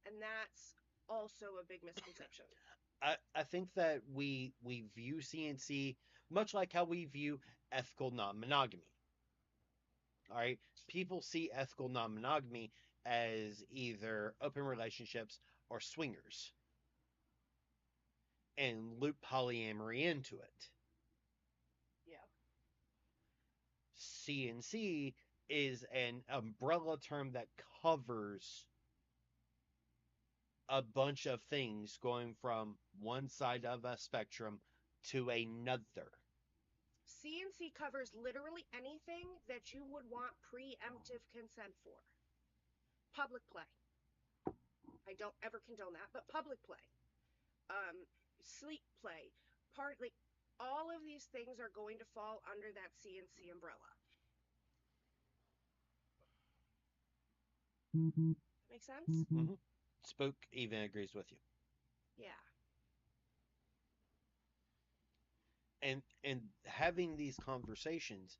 And that's also a big misconception. I think that we view CNC much like how we view ethical non-monogamy. All right, people see ethical non-monogamy as either open relationships or swingers, and loop polyamory into it. Yeah. CNC is an umbrella term that covers a bunch of things going from one side of a spectrum to another. C&C covers literally anything that you would want preemptive consent for. Public play. I don't ever condone that, but public play. Sleep play. Partly, all of these things are going to fall under that C&C umbrella. Make sense? Mm-hmm. Spook even agrees with you. Yeah. And having these conversations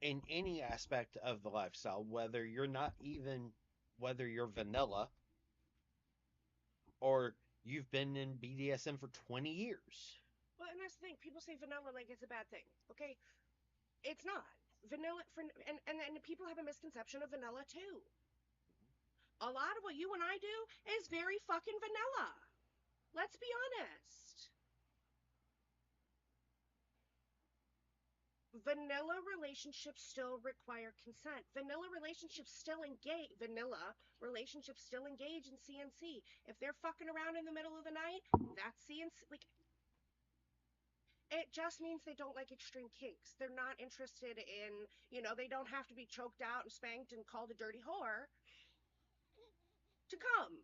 in any aspect of the lifestyle, whether you're vanilla or you've been in BDSM for 20 years. Well, and that's the thing. People say vanilla like it's a bad thing. Okay, it's not. Vanilla for and people have a misconception of vanilla too. A lot of what you and I do is very fucking vanilla. Let's be honest. Vanilla relationships still require consent. Vanilla relationships still engage in C&C. If they're fucking around in the middle of the night, that's C&C. Like, it just means they don't like extreme kinks. They're not interested in, they don't have to be choked out and spanked and called a dirty whore to come.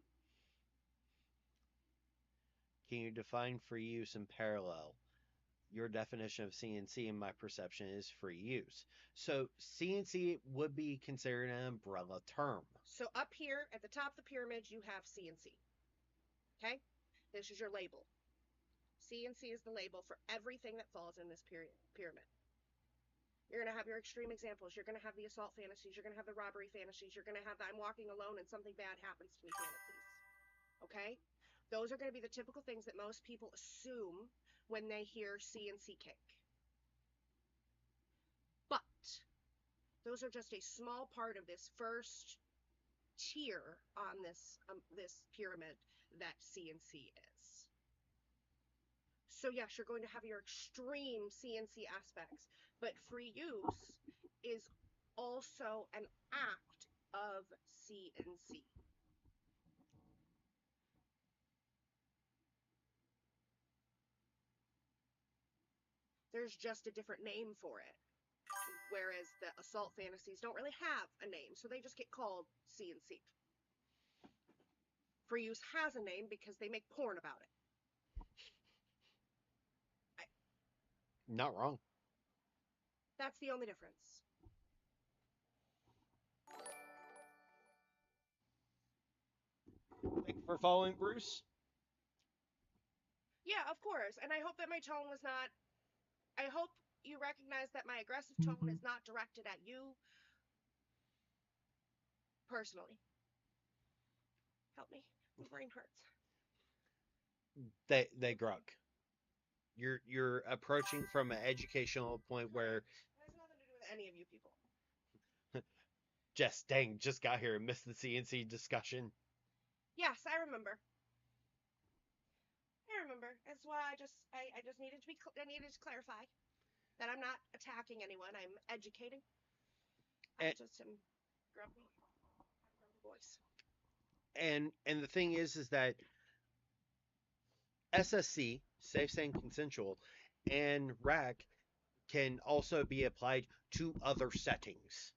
Can you define free use and parallel? Your definition of CNC, in my perception, is free use. So CNC would be considered an umbrella term. So up here at the top of the pyramid, you have C&C. Okay? This is your label. C&C is the label for everything that falls in this pyramid. You're going to have your extreme examples. You're going to have the assault fantasies. You're going to have the robbery fantasies. You're going to have the I'm walking alone and something bad happens to me fantasies. Okay? Those are going to be the typical things that most people assume when they hear C&C kink. But those are just a small part of this first tier on this pyramid that C&C is. So yes, you're going to have your extreme C&C aspects, but free use is also an act of C&C. There's just a different name for it. Whereas the assault fantasies don't really have a name, so they just get called C&C. Free use has a name because they make porn about it. Not wrong. That's the only difference. Thank you for following, Bruce. Yeah, of course. And I hope that my tone was not... I hope you recognize that my aggressive tone is not directed at you personally. Help me. My brain hurts. They grok. You're approaching from an educational point where It has nothing to do with any of you people. Jess, dang, just got here and missed the CNC discussion. Yes, I remember. That's why I just needed to clarify that I'm not attacking anyone. I'm educating. I just am grumpy. Grumpy voice. And the thing is that SSC, safe, sane, consensual, and RAC can also be applied to other settings.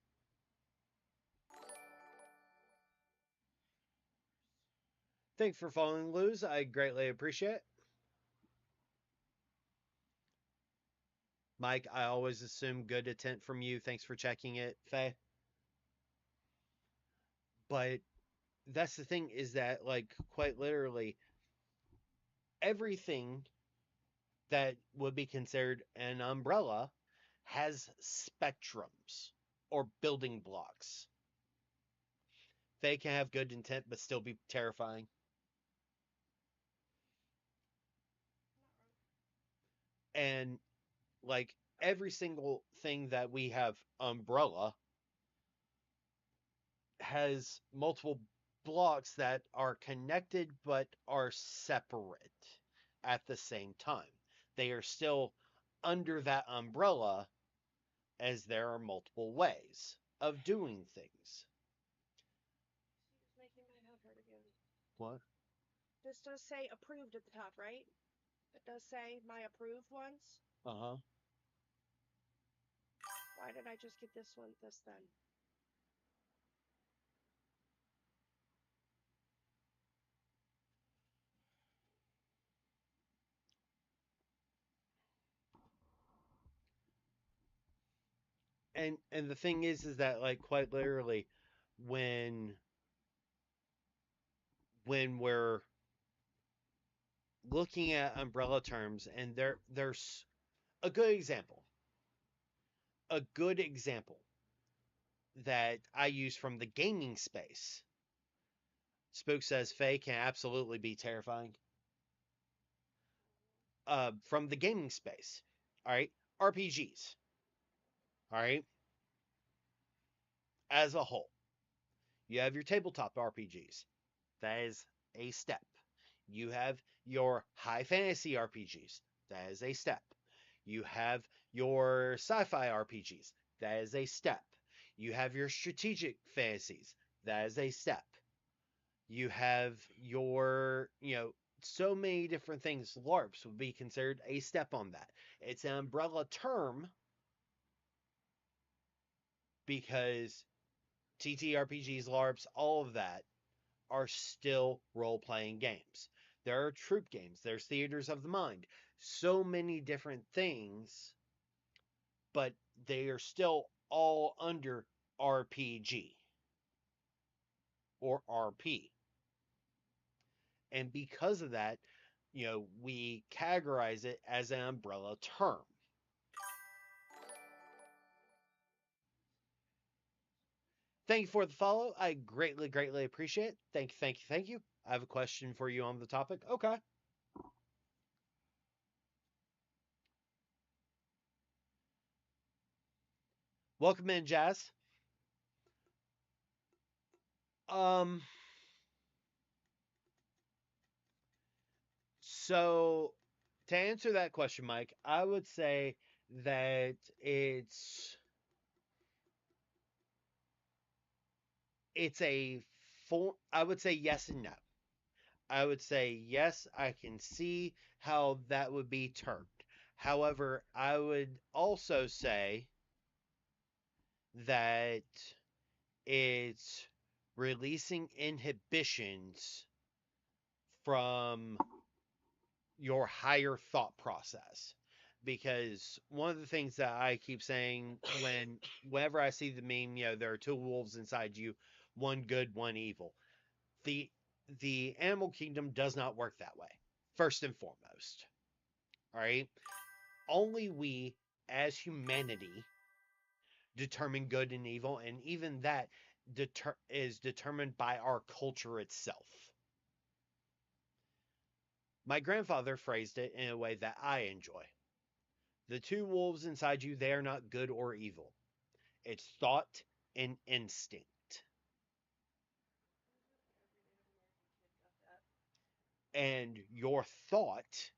Thanks for following, Luz. I greatly appreciate it. Mike, I always assume good intent from you. Thanks for checking it, Faye. But that's the thing, is that, like, quite literally, everything that would be considered an umbrella has spectrums or building blocks. They can have good intent but still be terrifying. And like every single thing that we have umbrella has multiple blocks that are connected but are separate at the same time. They are still under that umbrella, as there are multiple ways of doing things. She's making my head hurt again. What? This does say approved at the top, right? It does say my approved ones. Uh-huh. Why did I just get this one? This then. And the thing is that like quite literally when we're looking at umbrella terms, and there's a good example. A good example that I use from the gaming space. Spook says Faye can absolutely be terrifying. From the gaming space. All right. RPGs. All right. As a whole, you have your tabletop RPGs. That is a step. You have your high fantasy RPGs. That is a step. You have your sci fi RPGs. That is a step. You have your strategic fantasies. That is a step. You have your, so many different things. LARPs would be considered a step on that. It's an umbrella term because TTRPGs, LARPs, all of that are still role playing games. There are troop games, there's theaters of the mind, so many different things, but they are still all under RPG or RP. And because of that, we categorize it as an umbrella term. Thank you for the follow. I greatly, greatly appreciate it. Thank you, thank you, thank you. I have a question for you on the topic. Okay. Welcome in, Jazz. Um, so to answer that question, Mike, I would say that it's a form. I would say yes and no. I would say yes, I can see how that would be termed. However, I would also say that it's releasing inhibitions from your higher thought process. Because one of the things that I keep saying whenever I see the meme, there are two wolves inside you, one good, one evil. The the animal kingdom does not work that way. First and foremost. All right? Only we as humanity determine good and evil, and even that is determined by our culture itself. My grandfather phrased it in a way that I enjoy. The two wolves inside you, they are not good or evil. It's thought and instinct. And your thought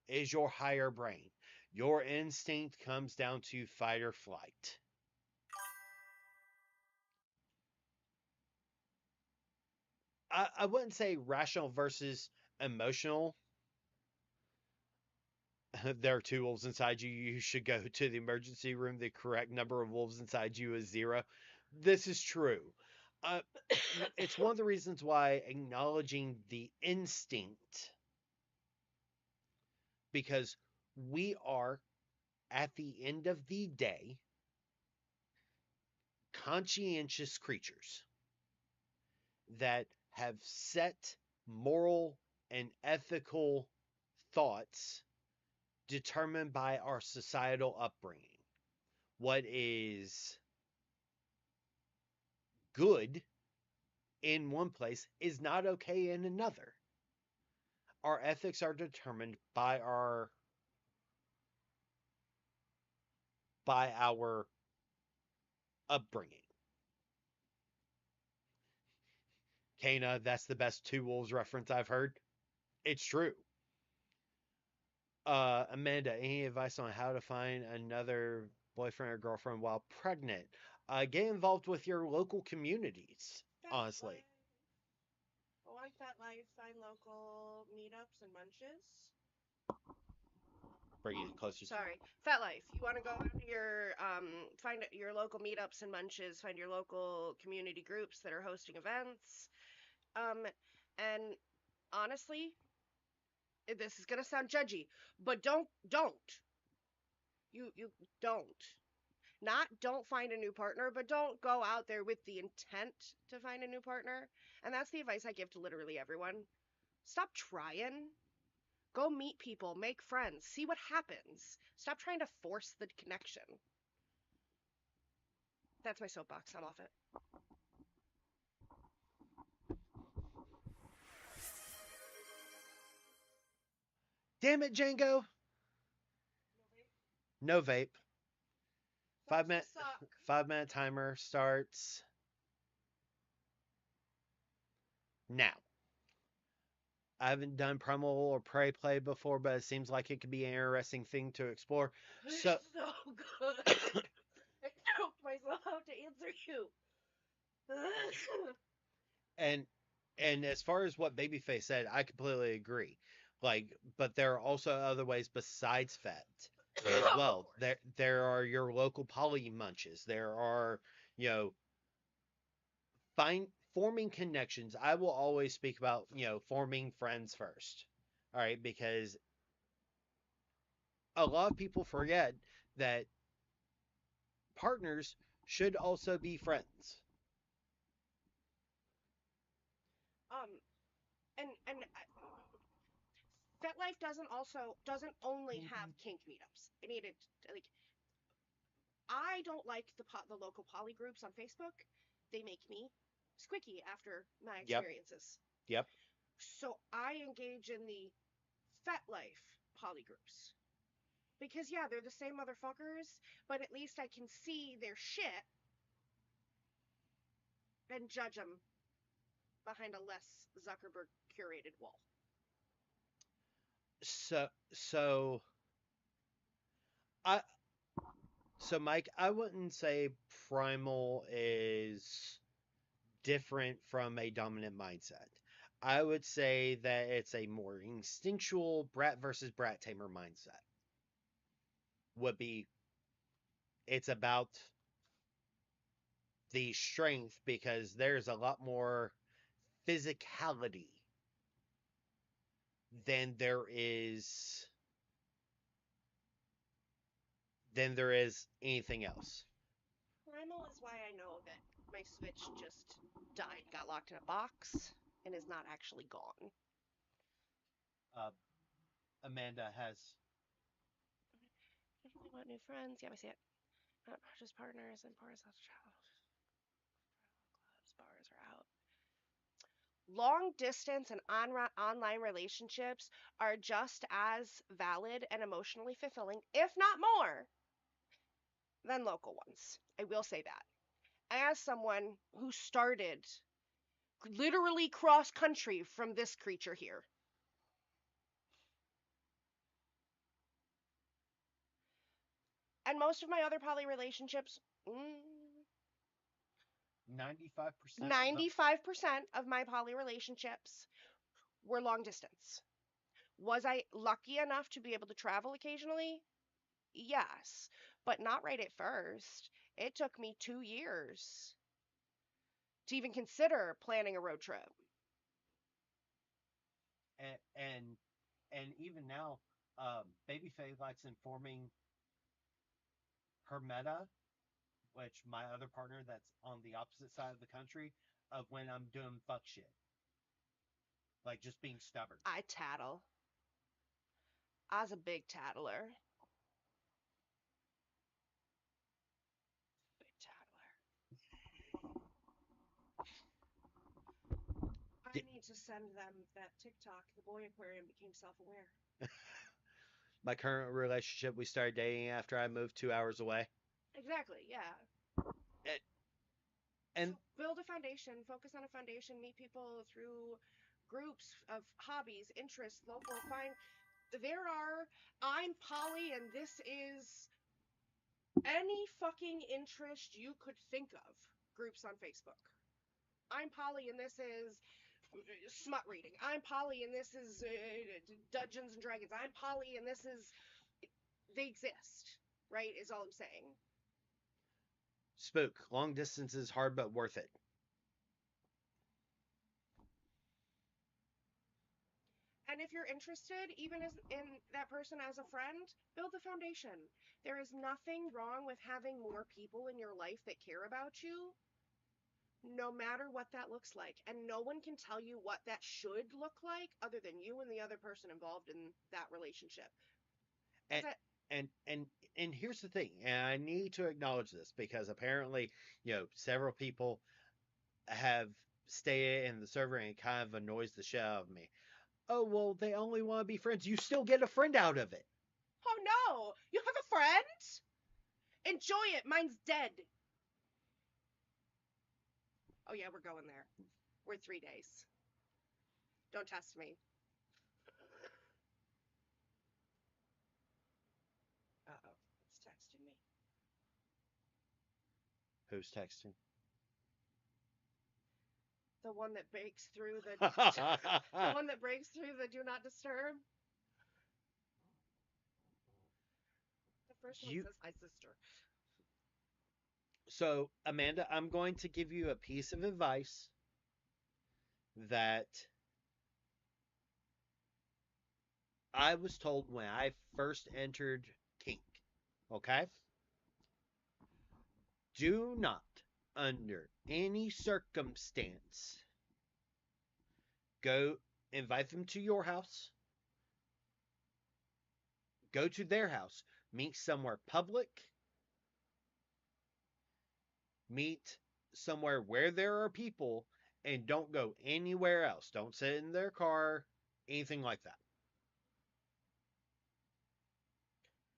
is your higher brain. Your instinct comes down to fight or flight. I wouldn't say rational versus emotional. There are two wolves inside you. You should go to the emergency room. The correct number of wolves inside you is 0. This is true. Uh, it's one of the reasons why acknowledging the instinct, because we are, at the end of the day, conscientious creatures that have set moral and ethical thoughts determined by our societal upbringing. What is good in one place is not okay in another. Our ethics are determined by our upbringing. Kana, that's the best Two Wolves reference I've heard. It's true. Amanda, any advice on how to find another boyfriend or girlfriend while pregnant? Get involved with your local communities, That's honestly. I like that life. Find local meetups and munches. bringing it closer. Sorry, FetLife. You want to go into your find your local meetups and munches, find your local community groups that are hosting events. And honestly, this is gonna sound judgy, but don't you don't not don't find a new partner, but don't go out there with the intent to find a new partner. And that's the advice I give to literally everyone. Stop trying. Go meet people, make friends, see what happens. Stop trying to force the connection. That's my soapbox. I'm off it. Damn it, Django! No vape. 5 minute Suck. 5 minute timer starts now. I haven't done Primal or Prey Play before, but it seems like it could be an interesting thing to explore. So, It's so good. I choked myself out to answer you. and as far as what Babyface said, I completely agree. Like, but there are also other ways besides FET as well. There are your local poly munches. There are, you know, forming connections. I will always speak about, forming friends first. All right, because a lot of people forget that partners should also be friends. And FetLife doesn't only have kink meetups. I needed like I don't like the local poly groups on Facebook. They make me squicky after my Yep. experiences. Yep. So I engage in the FetLife poly groups. Because yeah, they're the same motherfuckers, but at least I can see their shit and judge them behind a less Zuckerberg curated wall. So I so Mike, I wouldn't say Primal is different from a dominant mindset. I would say that it's a more instinctual brat versus brat tamer mindset. Would be it's about the strength because there's a lot more physicality than there is anything else. Primal is why I know that my Switch just died, got locked in a box, and is not actually gone. Amanda has Definitely want new friends. Yeah, I see it. Not purchase partners and partners have to travel. Clubs, bars are out. Long distance and online relationships are just as valid and emotionally fulfilling, if not more, than local ones. I will say that. As someone who started literally cross country from this creature here. And most of my other poly relationships, 95%. 95% of my poly relationships were long distance. Was I lucky enough to be able to travel occasionally? Yes, but not right at first. It took me 2 years to even consider planning a road trip. And even now, Babyface likes informing her meta, which my other partner that's on the opposite side of the country, of when I'm doing fuck shit. Like just being stubborn. I tattle. I was a big tattler. Big tattler. I need to send them that TikTok. The boy aquarium became self-aware. My current relationship, we started dating after I moved 2 hours away. Exactly, yeah. And so build a foundation, focus on a foundation, meet people through groups of hobbies, interests, local, find. I'm poly and this is any fucking interest you could think of. Groups on Facebook. I'm poly and this is smut reading. I'm poly and this is Dungeons and Dragons. I'm poly and this is they exist, right? Is all I'm saying. Spook. Long distance is hard but worth it. And if you're interested, even as in that person as a friend, build the foundation. There is nothing wrong with having more people in your life that care about you, no matter what that looks like. And no one can tell you what that should look like other than you and the other person involved in that relationship. And That's it. and here's the thing, and I need to acknowledge this because apparently, several people have stayed in the server and it kind of annoys the shit out of me. Oh well, they only want to be friends. You still get a friend out of it. Oh no! You have a friend? Enjoy it. Mine's dead. Oh yeah, we're going there. We're 3 days. Don't test me. Uh-oh. It's texting me. Who's texting? The one that breaks through the one that breaks through the do not disturb. The first one You says hi sister. So, Amanda, I'm going to give you a piece of advice that I was told when I first entered kink. Okay? Do not, under any circumstance, go invite them to your house, go to their house, meet somewhere public, meet somewhere where there are people, and don't go anywhere else. Don't sit in their car, anything like that.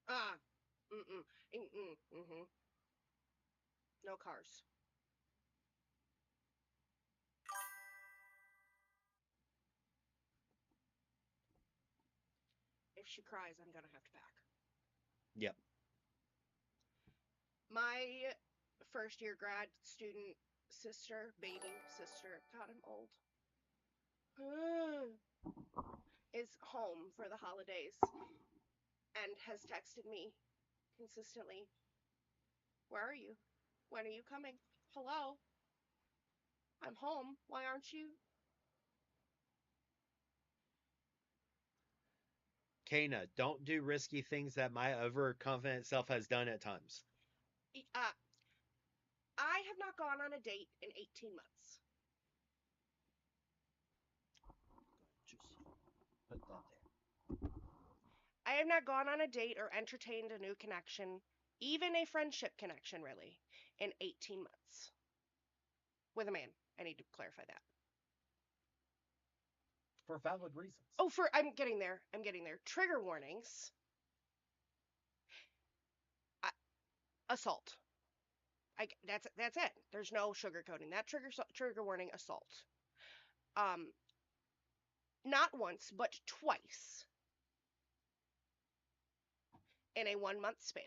Ah. Mm-mm. Mm-mm. Mm-hmm. No cars. If she cries, I'm gonna have to pack. Yep. My first year grad student sister, baby sister, God, I'm old, is home for the holidays and has texted me consistently. Where are you? When are you coming? Hello? I'm home. Why aren't you? Kana, don't do risky things that my overconfident self has done at times. Uh, I have not gone on a date in 18 months. Just put that there. I have not gone on a date or entertained a new connection, even a friendship connection, really, in 18 months. With a man. I need to clarify that. For valid reasons. Oh, I'm getting there. I'm getting there. Trigger warnings. Assault. That's it. There's no sugarcoating. That trigger warning assault. Um, not once, but twice in a 1 month span.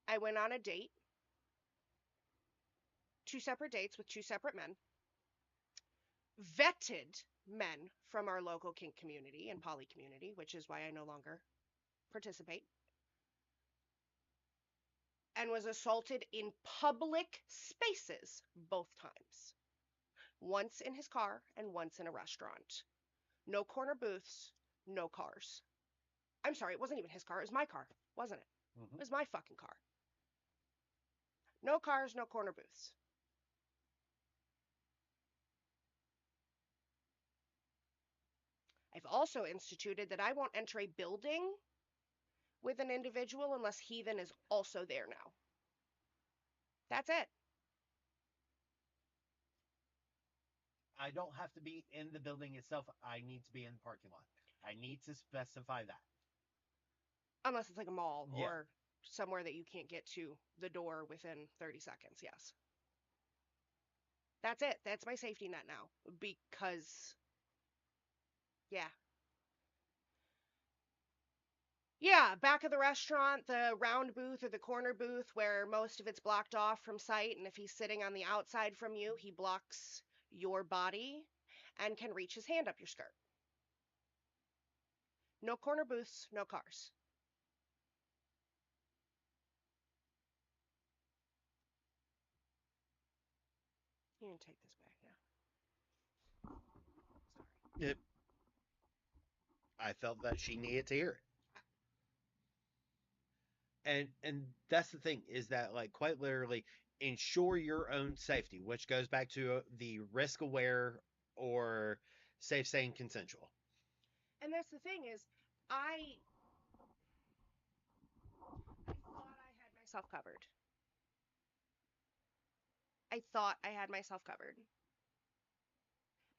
I went on a date, 2 separate dates with 2 separate men, vetted men from our local kink community and poly community, which is why I no longer participate, and was assaulted in public spaces both times. Once in his car and once in a restaurant. No corner booths, no cars. I'm sorry, it wasn't even his car, it was my car, wasn't it? Mm-hmm. It was my fucking car. No cars, no corner booths. I've also instituted that I won't enter a building with an individual unless Heathen is also there now. That's it. I don't have to be in the building itself. I need to be in the parking lot. I need to specify that. Unless it's like a mall Yeah. or somewhere that you can't get to the door within 30 seconds, yes. That's it. That's my safety net now. Because, yeah. Yeah, back of the restaurant, the round booth or the corner booth where most of it's blocked off from sight. And if he's sitting on the outside from you, he blocks your body and can reach his hand up your skirt. No corner booths, no cars. You can take this back now. Sorry. I felt that she needed to hear it. And that's the thing is that like quite literally ensure your own safety, which goes back to the risk aware or safe, sane, consensual. And that's the thing is, I thought I had myself covered. I thought I had myself covered.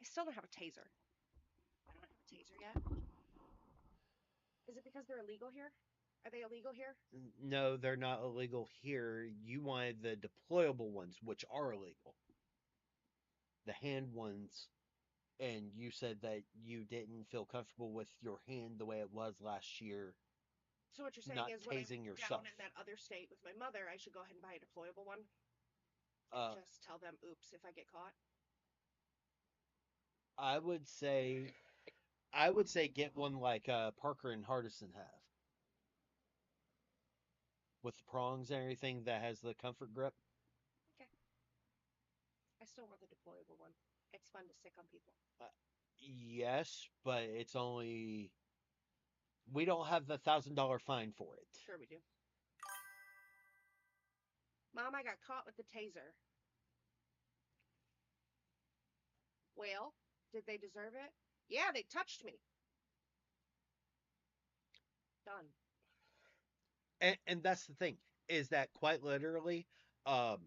I still don't have a taser. I don't have a taser yet. Is it because they're illegal here? Are they illegal here? No, they're not illegal here. You wanted the deployable ones, which are illegal. The hand ones, and you said that you didn't feel comfortable with your hand the way it was last year, So what you're saying not is when I'm tasing down yourself. in that other state with my mother, I should go ahead and buy a deployable one Uh, and just tell them, oops, if I get caught. I would say, I would say get one like Parker and Hardison have, with the prongs and everything that has the comfort grip. Okay. I still want the deployable one. It's fun to stick on people. Yes, but it's only we don't have the $1,000 fine for it. Sure we do. Mom, I got caught with the taser. Well, did they deserve it? Yeah, they touched me. Done. And that's the thing is that quite literally, um,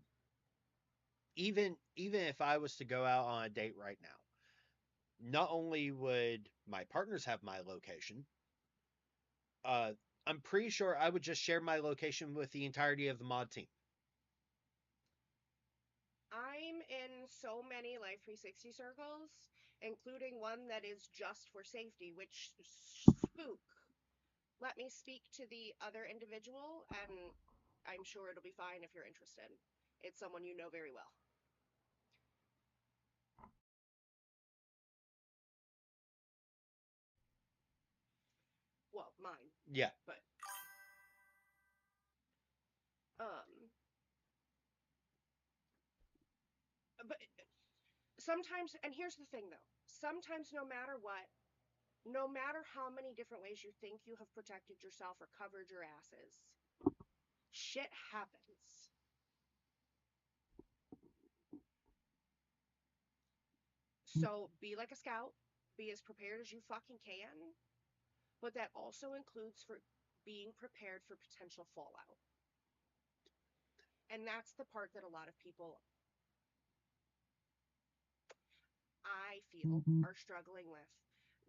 even if I was to go out on a date right now, not only would my partners have my location, uh, I'm pretty sure I would just share my location with the entirety of the mod team. I'm in so many Life 360 circles, including one that is just for safety, which spook. Let me speak to the other individual, and I'm sure it'll be fine if you're interested. It's someone you know very well. Well, mine, Yeah, but um, but sometimes, and here's the thing though, sometimes no matter what, no matter how many different ways you think you have protected yourself or covered your asses, shit happens. So be like a scout, be as prepared as you fucking can, but that also includes for being prepared for potential fallout. And that's the part that a lot of people, I feel, are struggling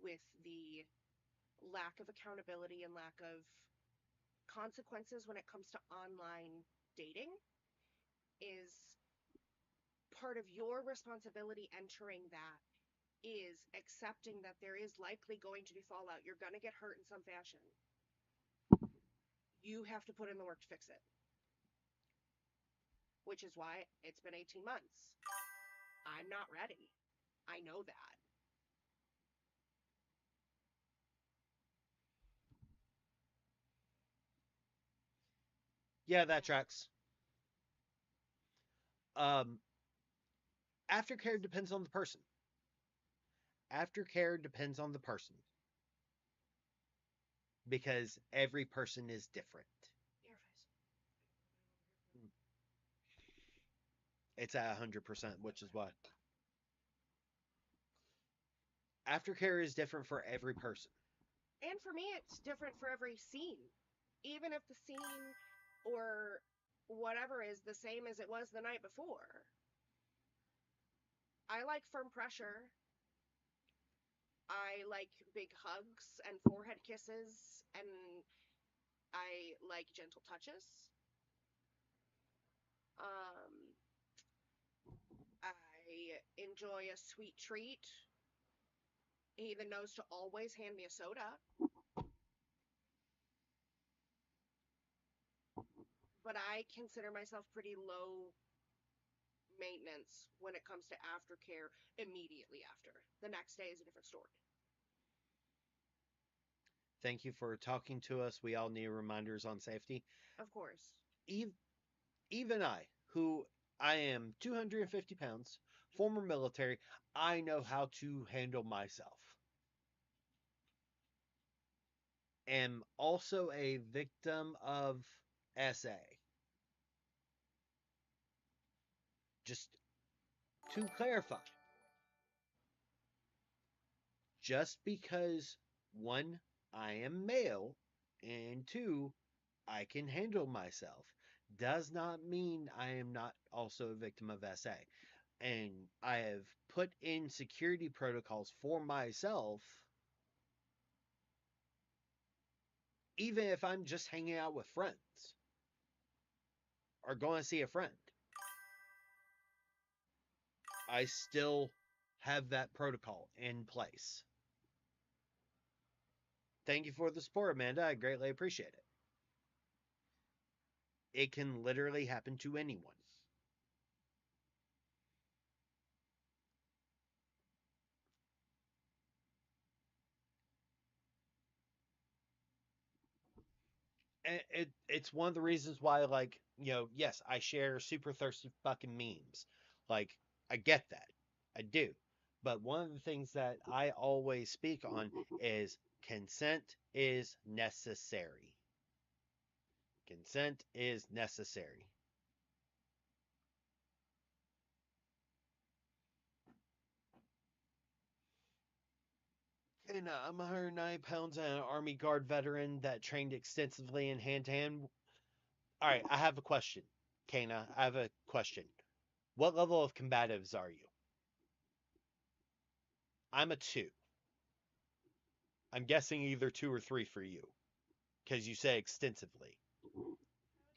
with the lack of accountability and lack of consequences when it comes to online dating is part of your responsibility entering that is accepting that there is likely going to be fallout. You're going to get hurt in some fashion. You have to put in the work to fix it, which is why it's been 18 months. I'm not ready. I know that. yeah, that tracks. Um, Aftercare depends on the person. Aftercare depends on the person because every person is different. Earface. It's at 100%, which is why aftercare is different for every person. And for me, it's different for every scene. Even if the scene or whatever is the same as it was the night before. I like firm pressure. I like big hugs and forehead kisses, and I like gentle touches. Um, I enjoy a sweet treat. Heathen knows to always hand me a soda, but I consider myself pretty low maintenance when it comes to aftercare immediately after. The next day is a different story. Thank you for talking to us. We all need reminders on safety. Of course. Even I, who I am 250 pounds, former military. I know how to handle myself. Am also a victim of SA. Just to clarify, just because one, I am male, and two, I can handle myself, does not mean I am not also a victim of SA. And I have put in security protocols for myself, even if I'm just hanging out with friends or going to see a friend. I still have that protocol in place. Thank you for the support, Amanda. I greatly appreciate it. It can literally happen to anyone. It's one of the reasons why, like, yes, I share super thirsty fucking memes. Like, I get that. I do. But one of the things that I always speak on is consent is necessary. Consent is necessary. And I'm 109 pounds and an Army Guard veteran that trained extensively in hand to hand. All right, I have a question. Kana, I have a question. What level of combatives are you? I'm a 2. I'm guessing either 2 or 3 for you. Because you say extensively. I would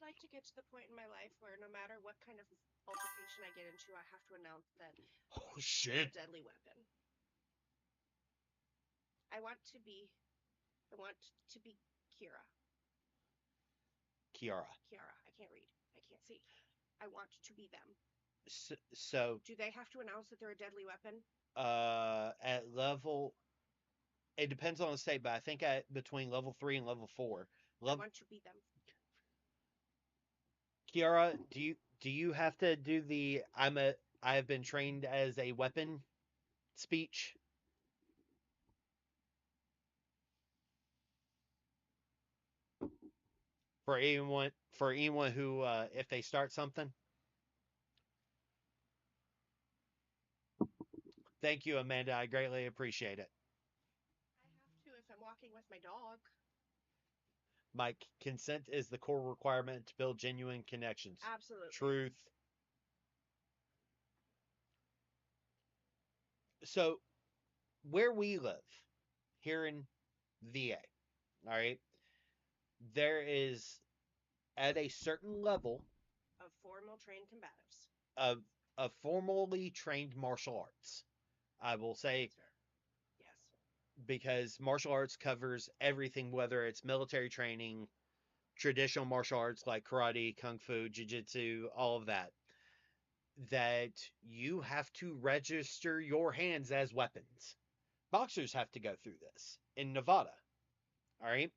like to get to the point in my life where no matter what kind of altercation I get into, I have to announce that Oh, I shit. have a deadly weapon. I want to be Kira. Kiara. Kiara. I can't read. I can't see. I want to be them. So, do they have to announce that they're a deadly weapon? At level, it depends on the state, but I think between level 3 and level 4. I want to be them. Kiara, do you have to do the I have been trained as a weapon speech? For anyone who if they start something? Thank you, Amanda. I greatly appreciate it. I have to if I'm walking with my dog. My consent is the core requirement to build genuine connections. Absolutely. Truth. So, where we live, here in VA, all right, there is at a certain level Of formal trained combatives. of formally trained martial arts. I will say, yes, because martial arts covers everything, whether it's military training, traditional martial arts like karate, kung fu, jiu-jitsu, all of that, that you have to register your hands as weapons. Boxers have to go through this in Nevada. All right.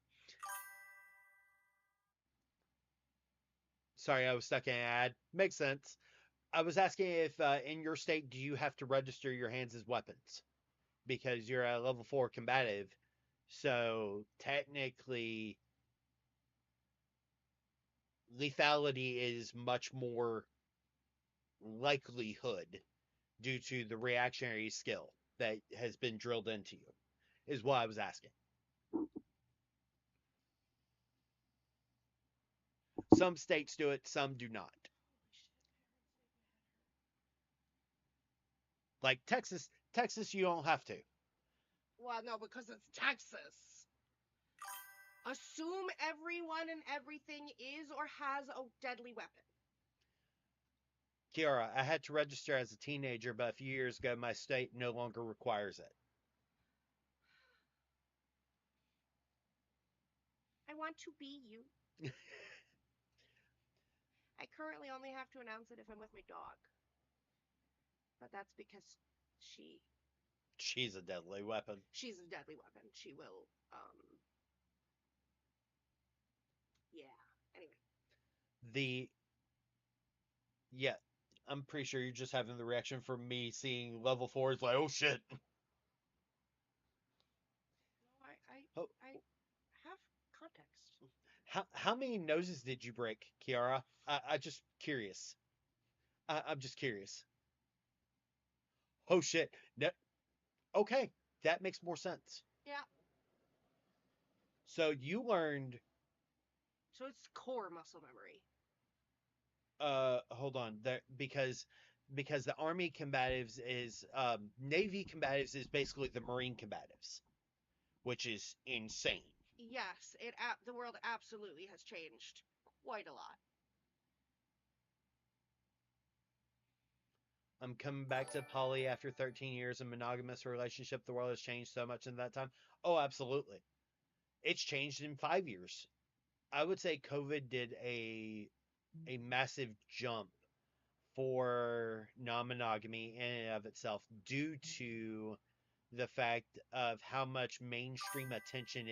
Sorry, I was stuck in an ad. Makes sense. I was asking if in your state, do you have to register your hands as weapons? Because you're a level 4 combative. So technically, lethality is much more likelihood due to the reactionary skill that has been drilled into you, is what I was asking. Some states do it, some do not. Like Texas, you don't have to. Well, no, because it's Texas. Assume everyone and everything is or has a deadly weapon. Kiara, I had to register as a teenager, but a few years ago, my state no longer requires it. I want to be you. I currently only have to announce it if I'm with my dog. But that's because she's a deadly weapon. She's a deadly weapon. She will, yeah. Anyway. Yeah. I'm pretty sure you're just having the reaction from me seeing level 4 is like, oh shit. No, Oh, I have context. how many noses did you break, Kiara? I just curious. I'm just curious. Oh shit. No, okay, that makes more sense. Yeah. So you learned. So it's core muscle memory. Hold on, there because the Army combatives is Navy combatives is basically the Marine combatives, which is insane. Yes, the world absolutely has changed quite a lot. I'm coming back to poly after 13 years of monogamous relationship. The world has changed so much in that time. Oh, absolutely. It's changed in 5 years. I would say COVID did a massive jump for non-monogamy in and of itself due to the fact of how much mainstream attention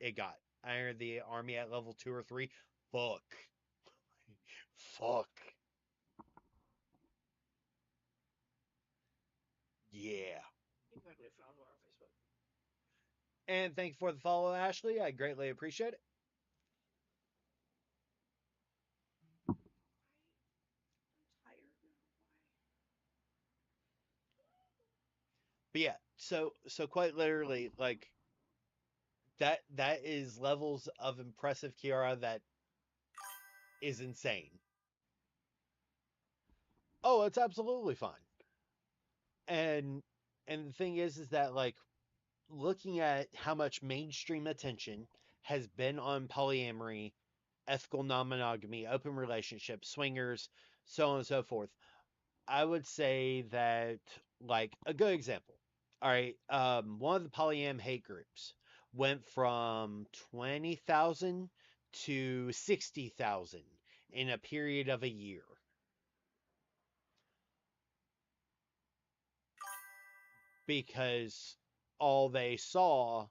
it got. I entered the Army at level 2 or 3. Fuck. Fuck. Yeah. You got me found on Facebook. And thank you for the follow, Ashley. I greatly appreciate it. I'm tired now. But yeah, so quite literally, like that is levels of impressive Kiara that is insane. Oh, it's absolutely fine. And the thing is that like looking at how much mainstream attention has been on polyamory, ethical non-monogamy, open relationships, swingers, so on and so forth, I would say that like a good example. All right, one of the polyam hate groups went from 20,000 to 60,000 in a period of a year because all they saw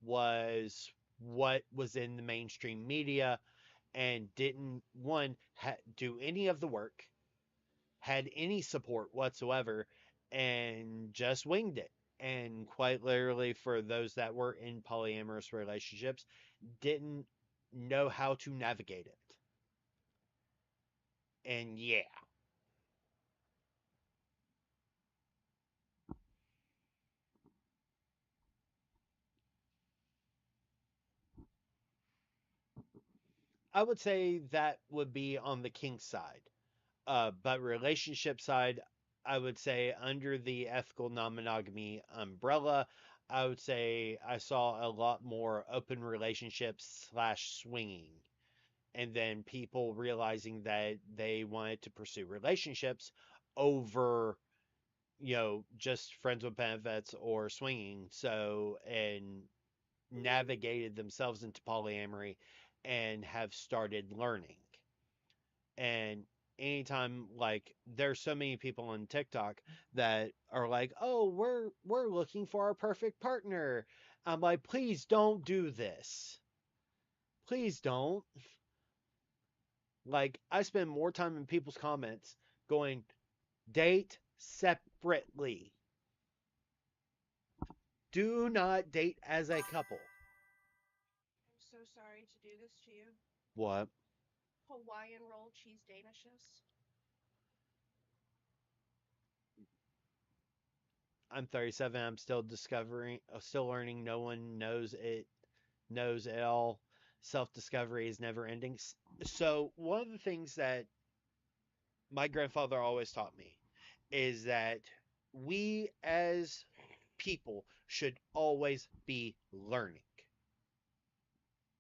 was what was in the mainstream media and didn't one do any of the work, had any support whatsoever, and just winged it. And quite literally, for those that were in polyamorous relationships, didn't know how to navigate it. And yeah, I would say that would be on the king side. But relationship side, I would say under the ethical non-monogamy umbrella, I would say I saw a lot more open relationships slash swinging. And then people realizing that they wanted to pursue relationships over, just friends with benefits or swinging. So, and navigated themselves into polyamory and have started learning. And anytime like there's so many people on TikTok that are like, "Oh, we're looking for our perfect partner." I'm like, "Please don't do this. Please don't." Like I spend more time in people's comments going, "Date separately. Do not date as a couple." I'm so sorry to do this to you. What? Hawaiian roll cheese danishes. I'm 37. I'm still discovering, still learning. No one knows it all. Self discovery is never ending. So, one of the things that my grandfather always taught me is that we as people should always be learning.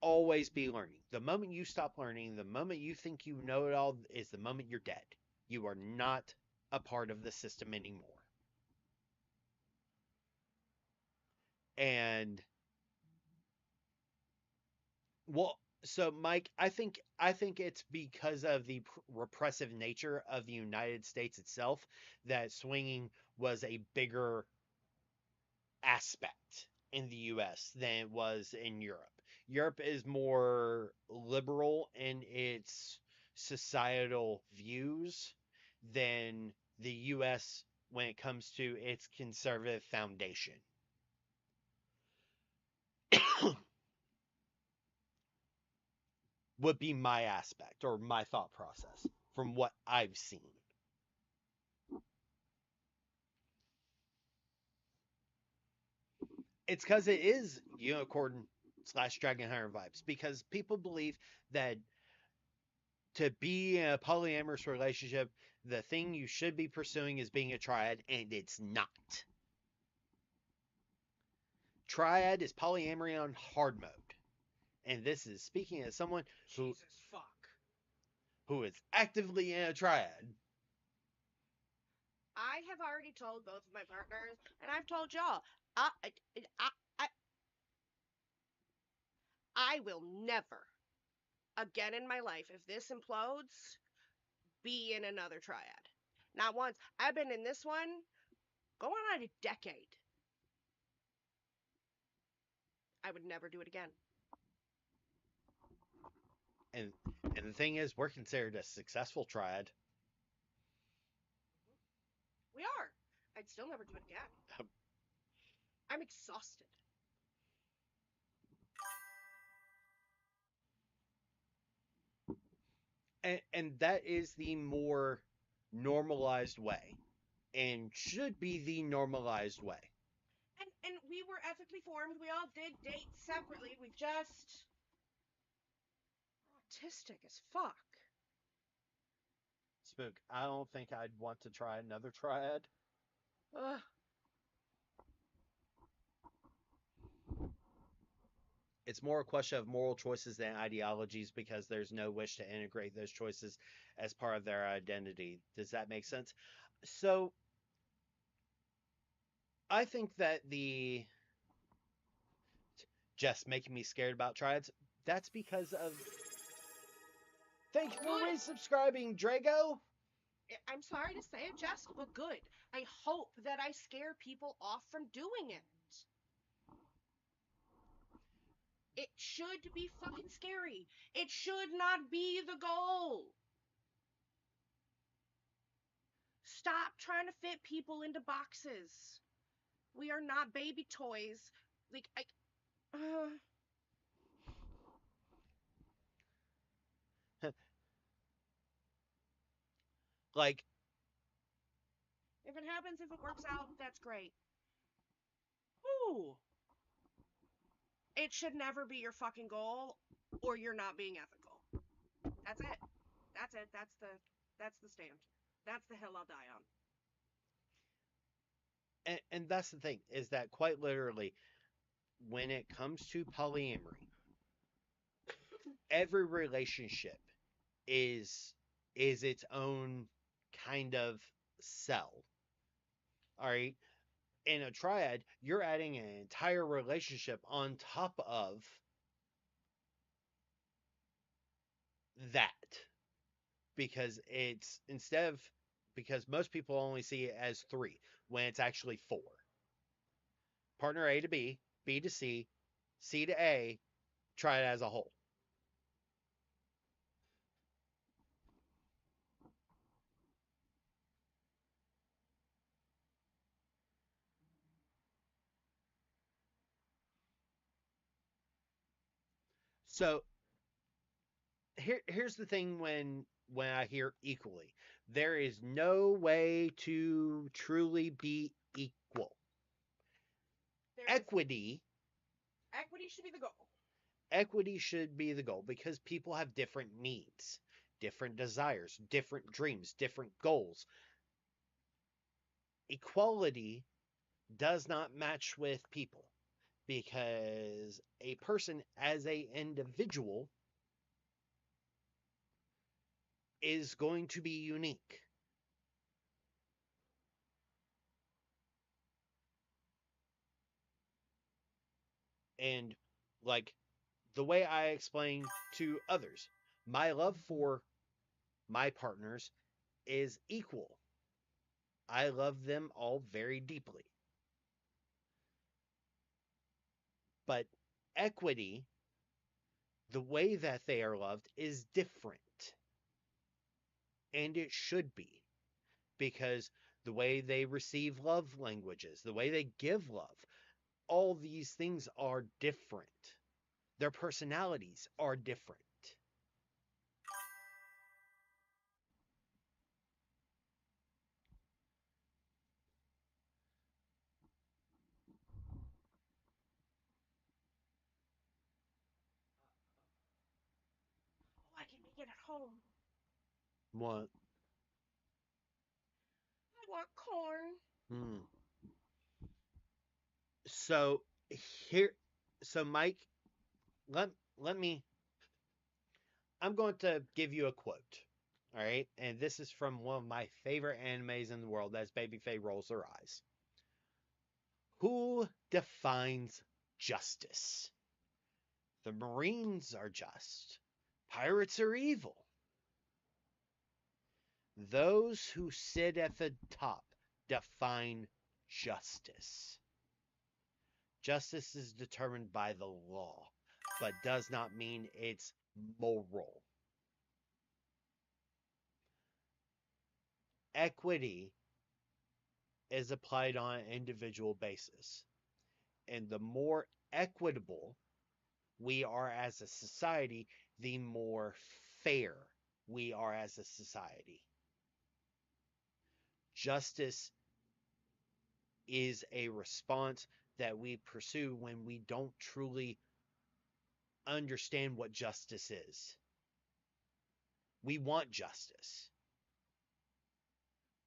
Always be learning. The moment you stop learning, the moment you think you know it all, is the moment you're dead. You are not a part of the system anymore. And well, so Mike, I think it's because of the repressive nature of the United States itself that swinging was a bigger aspect in the US than it was in Europe. Europe is more liberal in its societal views than the U.S. when it comes to its conservative foundation. Would be my aspect or my thought process from what I've seen. It's because it is unicorn / dragon hunter vibes, because people believe that to be in a polyamorous relationship, the thing you should be pursuing is being a triad, and it's not. Triad is polyamory on hard mode. And this is speaking as someone Jesus fuck. who is actively in a triad. I have already told both of my partners, and I've told y'all, I, I, I, I will never, again in my life, if this implodes, be in another triad. Not once. I've been in this one going on a decade. I would never do it again. And the thing is, we're considered a successful triad. We are. I'd still never do it again. I'm exhausted. And that is the more normalized way, and should be the normalized way. And we were ethically formed. We all did date separately. We've just autistic as fuck. Spook, I don't think I'd want to try another triad. Ugh. It's more a question of moral choices than ideologies, because there's no wish to integrate those choices as part of their identity. Does that make sense? So, I think that the just making me scared about triads, that's because of. Thank you for resubscribing, Drago. I'm sorry to say it, Jess, but good. I hope that I scare people off from doing it. It should be fucking scary. It should not be the goal. Stop trying to fit people into boxes. We are not baby toys. Like, Like, if it happens, if it works out, that's great. Ooh. It should never be your fucking goal, or you're not being ethical. That's it. That's it. That's the stand. That's the hill I'll die on. and that's the thing, is that quite literally, when it comes to polyamory, every relationship is its own kind of cell. All right. In a triad, you're adding an entire relationship on top of that, because it's because most people only see it as 3 when it's actually 4. Partner A to B, B to C, C to A, triad as a whole. So here's the thing, when I hear equally, there is no way to truly be equal. Equity should be the goal. Equity should be the goal, because people have different needs, different desires, different dreams, different goals. Equality does not match with people, because a person as a individual is going to be unique. And like the way I explain to others, my love for my partners is equal. I love them all very deeply. But equity, the way that they are loved, is different. And it should be. because the way they receive love languages, the way they give love, all these things are different. Their personalities are different. Oh, I can make it at home. What? I want corn. Hmm. So here, so Mike, let let me. I'm going to give you a quote. All right, and this is from one of my favorite animes in the world. As Babyface rolls her eyes. Who defines justice? The Marines are just. Pirates are evil. Those who sit at the top define justice. Justice is determined by the law, but does not mean it's moral. Equity is applied on an individual basis. And the more equitable we are as a society, the more fair we are as a society. Justice is a response that we pursue when we don't truly understand what justice is. We want justice,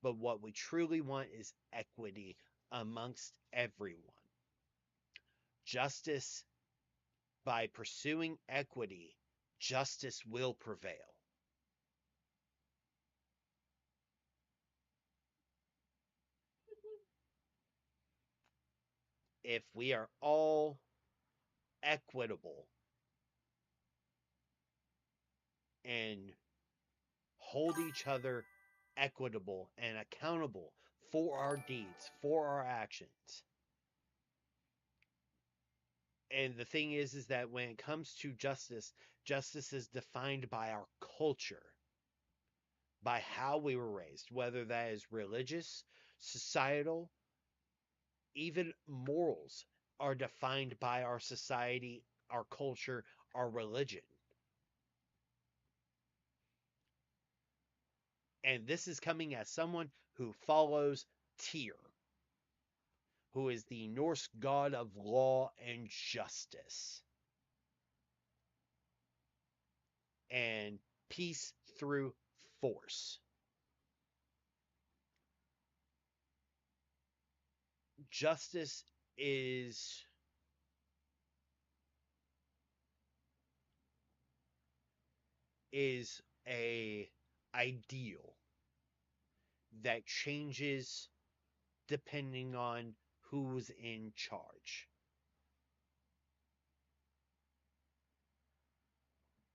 but what we truly want is equity amongst everyone. Justice, by pursuing equity, justice will prevail. If we are all equitable and hold each other equitable and accountable for our deeds, for our actions. And the thing is that when it comes to justice, justice is defined by our culture, by how we were raised, whether that is religious, societal, even morals are defined by our society, our culture, our religion. And this is coming as someone who follows Tyr, who is the Norse god of law and justice, and peace through force. Justice is a ideal that changes depending on who's in charge.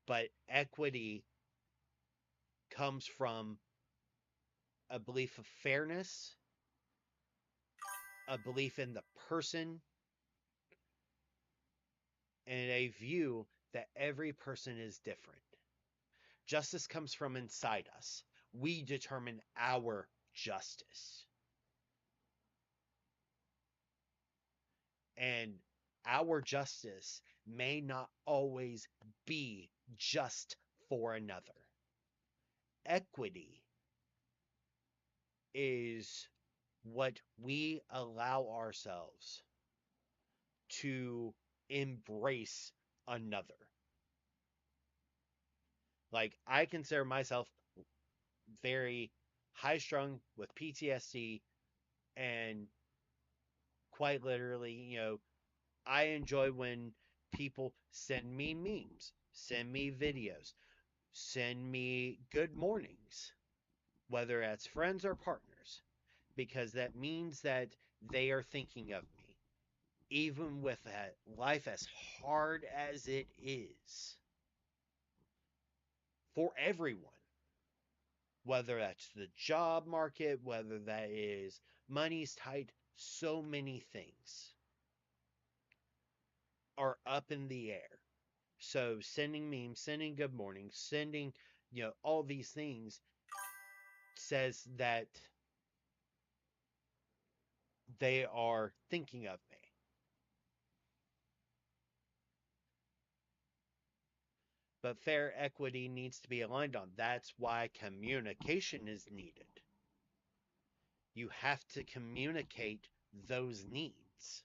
But equity comes from a belief of fairness, a belief in the person, and a view that every person is different. Justice comes from inside us. We determine our justice. And our justice may not always be just for another. Equity is what we allow ourselves to embrace another. Like, I consider myself very high strung with PTSD, and quite literally, I enjoy when people send me memes, send me videos, send me good mornings, whether that's friends or partners, because that means that they are thinking of me, even with that life as hard as it is for everyone, whether that's the job market, whether that is money's tight, so many things are up in the air. So sending memes, sending good morning, sending, all these things says that they are thinking of me. But fair equity needs to be aligned on. That's why communication is needed. You have to communicate those needs.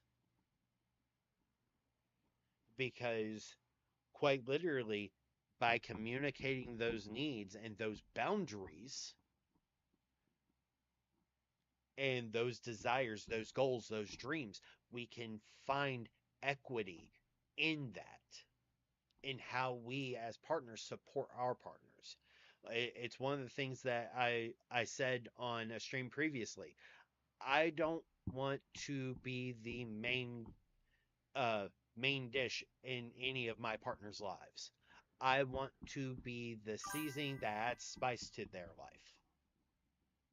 Because quite literally, by communicating those needs and those boundaries and those desires, those goals, those dreams, we can find equity in that, in how we as partners support our partners. It's one of the things that I said on a stream previously. I don't want to be the uh, main dish in any of my partners' lives. I want to be the seasoning that adds spice to their life.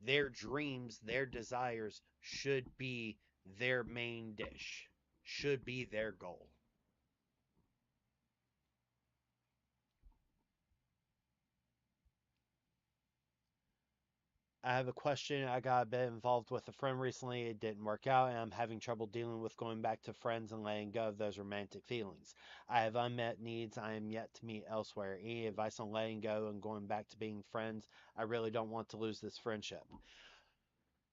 Their dreams, their desires should be their main dish, should be their goal. I have a question. I got a bit involved with a friend recently. It didn't work out, and I'm having trouble dealing with going back to friends and letting go of those romantic feelings. I have unmet needs I am yet to meet elsewhere. Any advice on letting go and going back to being friends? I really don't want to lose this friendship.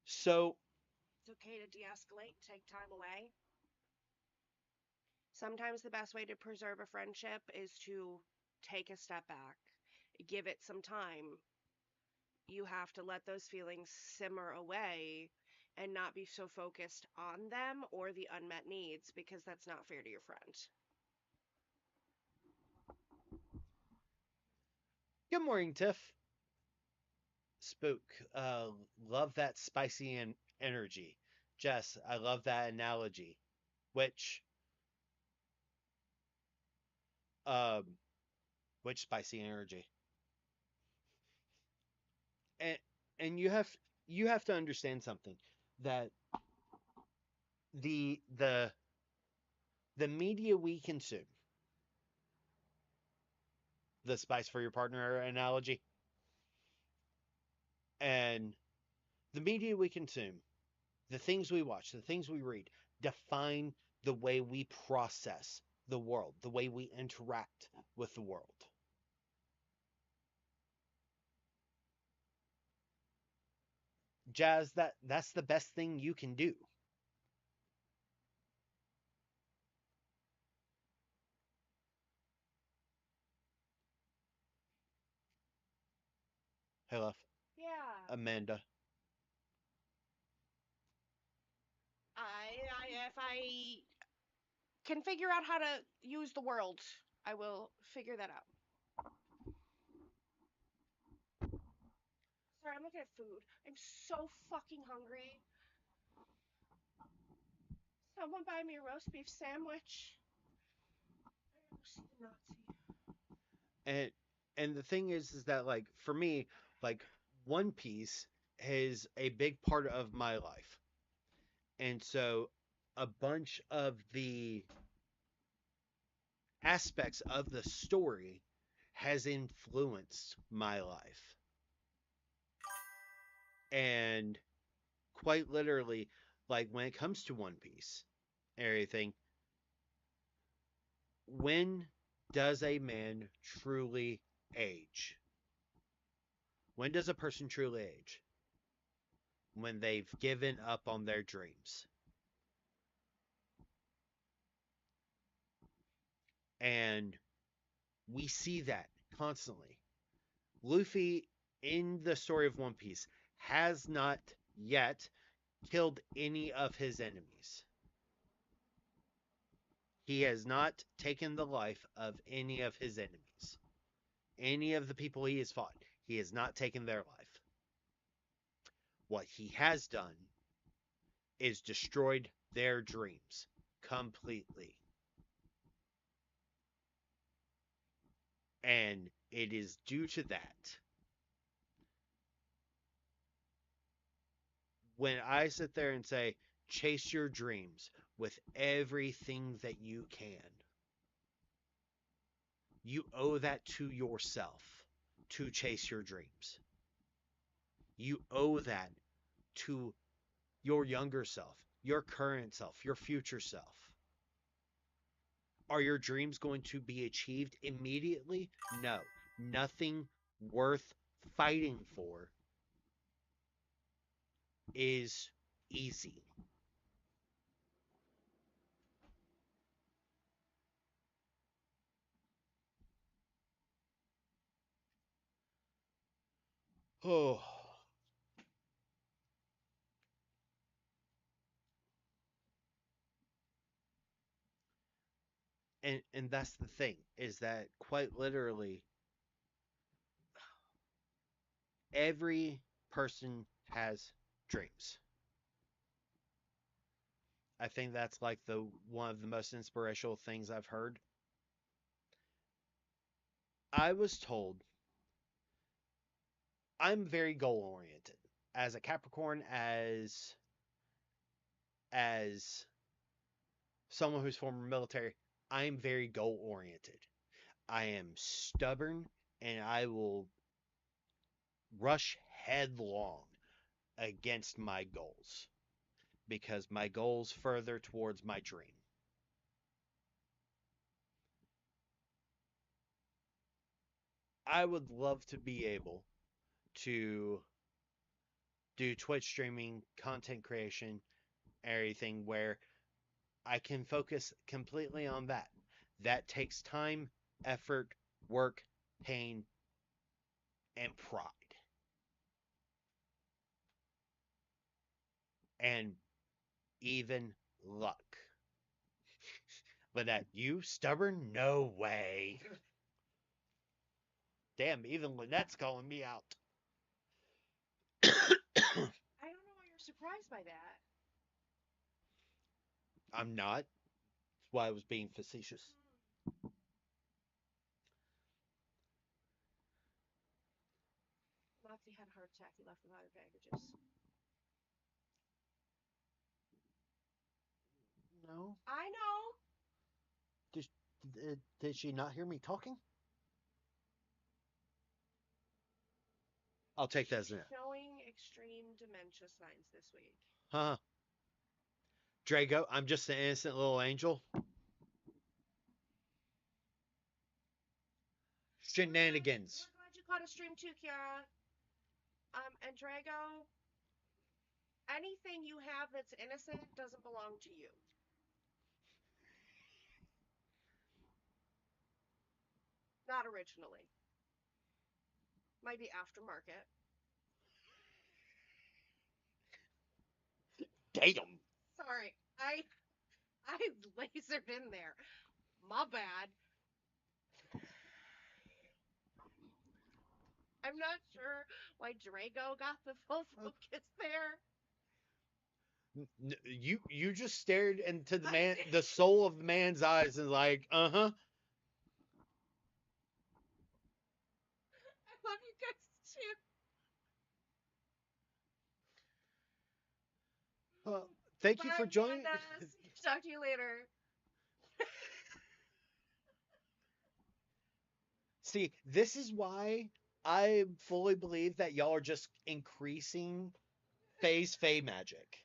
So, It's okay to de-escalate and take time away. Sometimes the best way to preserve a friendship is to take a step back, give it some time. You have to let those feelings simmer away and not be so focused on them or the unmet needs, because that's not fair to your friend. good morning, Tiff. Spook. Love that spicy energy. Jess, I love that analogy. Which, um, which spicy energy? And and you have to understand something, that the the the media we consume, the spice for your partner analogy, and the media we consume, the things we watch, the things we read, define the way we process the world, the way we interact with the world. Jazz, that's the best thing you can do. Hey, love. Yeah. Amanda. If I can figure out how to use the world, I will figure that out. Sorry, I'm looking at food. I'm so fucking hungry. Someone buy me a roast beef sandwich. I gotta go see the Nazi. And the thing is that, like, for me, like, One Piece is a big part of my life. And so a bunch of the aspects of the story has influenced my life. And quite literally, like, when it comes to One Piece and everything, when does a man truly age? When does a person truly age? When they've given up on their dreams. And we see that constantly. Luffy, in the story of One Piece, has not yet killed any of his enemies. He has not taken the life of any of his enemies. Any of the people he has fought, he has not taken their life. What he has done is destroyed their dreams completely. And it is due to that, when I sit there and say, chase your dreams with everything that you can, you owe that to yourself to chase your dreams. You owe that to your younger self, your current self, your future self. Are your dreams going to be achieved immediately? No. Nothing worth fighting for is easy. Oh. And that's the thing, is that quite literally every person has dreams. I think that's like the one of the most inspirational things I've heard. I was told I'm very goal oriented. As a Capricorn, as someone who's former military, I'm very goal oriented. I am stubborn and I will rush headlong against my goals because my goals further towards my dream. I would love to be able to do Twitch streaming, content creation, everything where I can focus completely on that. That takes time, effort, work, pain, and pride. And even luck. But that you stubborn? No way. Damn, even Lynette's calling me out. I don't know why you're surprised by that. I'm not. That's why I was being facetious. Nazi had a heart attack. He left without her baggages. No. I know. Did she not hear me talking? I'll take that as an F. Showing extreme dementia signs this week. Huh. Drago, I'm just an innocent little angel. Shenanigans. We're glad you caught a stream too, Kiara. And Drago, anything you have that's innocent doesn't belong to you. Not originally. Might be aftermarket. Damn. Sorry, I lasered in there. My bad. I'm not sure why Drago got the full focus there. You just stared into the soul of the man's eyes and like, uh-huh. I love you guys too. Thank you for joining. Talk to you later. See, this is why I fully believe that y'all are just increasing phase Fey magic.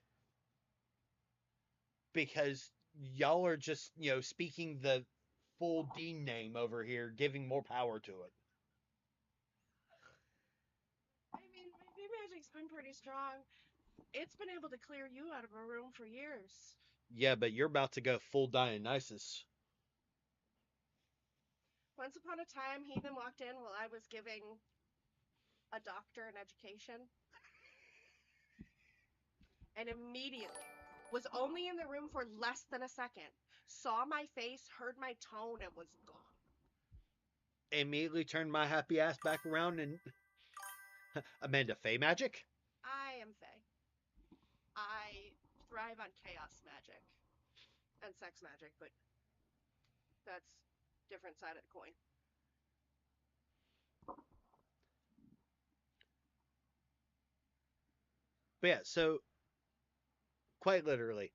Because y'all are just, speaking the full Dean name over here, giving more power to it. I mean, my Fey magic's been pretty strong. It's been able to clear you out of a room for years. Yeah, but you're about to go full Dionysus. Once upon a time, Heathen walked in while I was giving a doctor an education. And immediately was only in the room for less than a second. Saw my face, heard my tone, and was gone. Immediately turned my happy ass back around and Amanda, Fey magic? I am Fey. I thrive on chaos magic and sex magic, but that's different side of the coin. But yeah, so quite literally,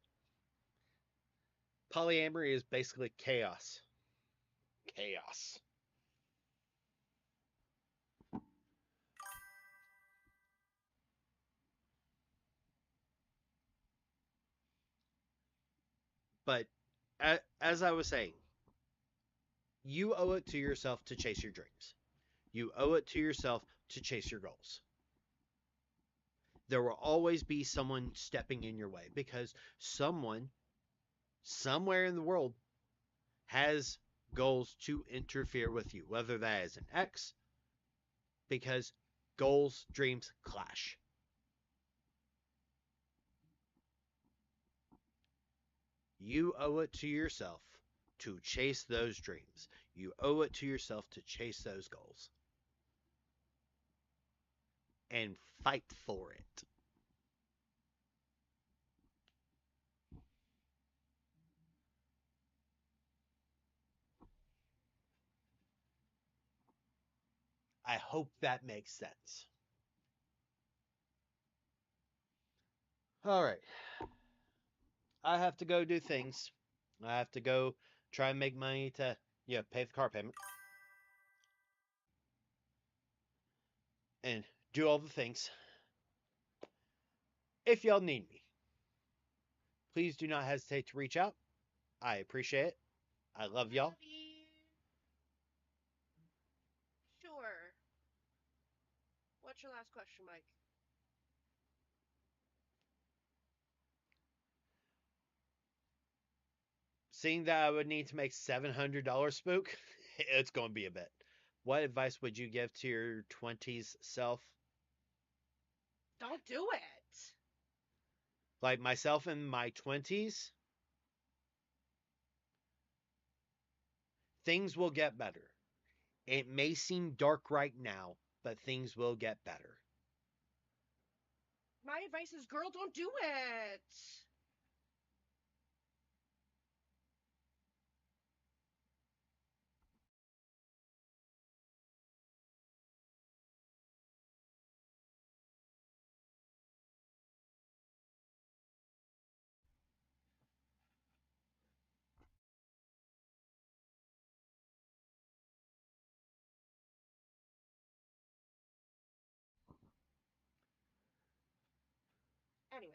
polyamory is basically chaos. Chaos. But as I was saying, you owe it to yourself to chase your dreams. You owe it to yourself to chase your goals. There will always be someone stepping in your way because someone, somewhere in the world, has goals to interfere with you, whether that is an ex, because goals, dreams clash. You owe it to yourself to chase those dreams. You owe it to yourself to chase those goals. And fight for it. I hope that makes sense. All right. I have to go do things. I have to go try and make money to, pay the car payment. And do all the things. If y'all need me, please do not hesitate to reach out. I appreciate it. I love y'all. Love you. Sure. What's your last question, Mike? Seeing that I would need to make $700 spook, it's going to be a bit. What advice would you give to your 20s self? Don't do it. Like myself in my 20s, things will get better. It may seem dark right now, but things will get better. My advice is, girl, don't do it. Anyway.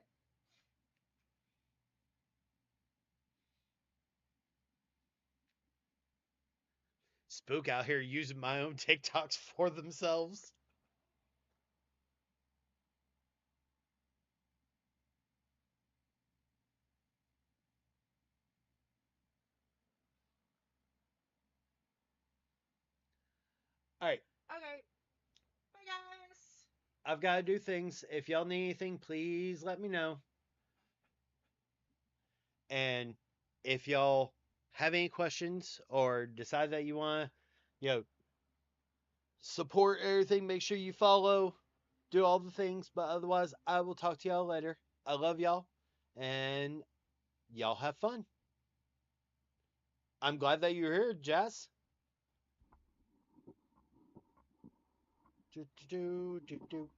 Spook out here using my own TikToks for themselves. All right. Okay. Bye, guys. I've got to do things. If y'all need anything, please let me know. And if y'all have any questions or decide that you want to, support everything, make sure you follow, do all the things. But otherwise, I will talk to y'all later. I love y'all. And y'all have fun. I'm glad that you're here, Jazz. Do, do, do, do.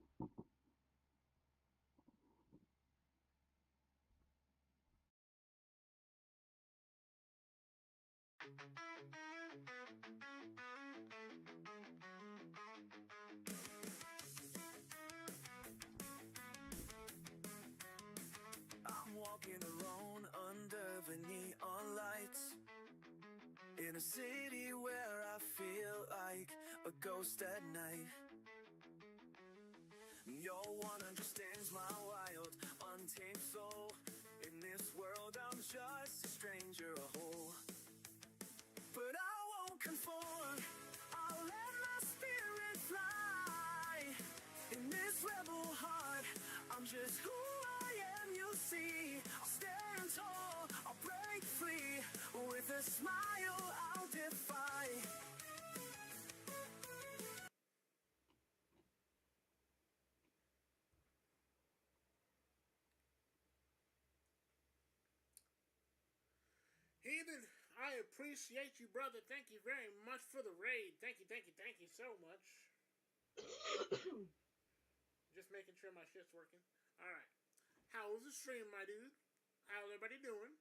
I'm walking alone under the neon lights in a city where I feel like a ghost at night. No one understands my wild, untamed soul. In this world I'm just a stranger, a whole. But I won't conform, I'll let my spirit fly. In this rebel heart, I'm just who I am, you'll see. I'll stand tall, I'll break free. With a smile I'll defy. Heathen, I appreciate you, brother. Thank you very much for the raid. Thank you so much. Just making sure my shit's working. Alright. How was the stream, my dude? How's everybody doing?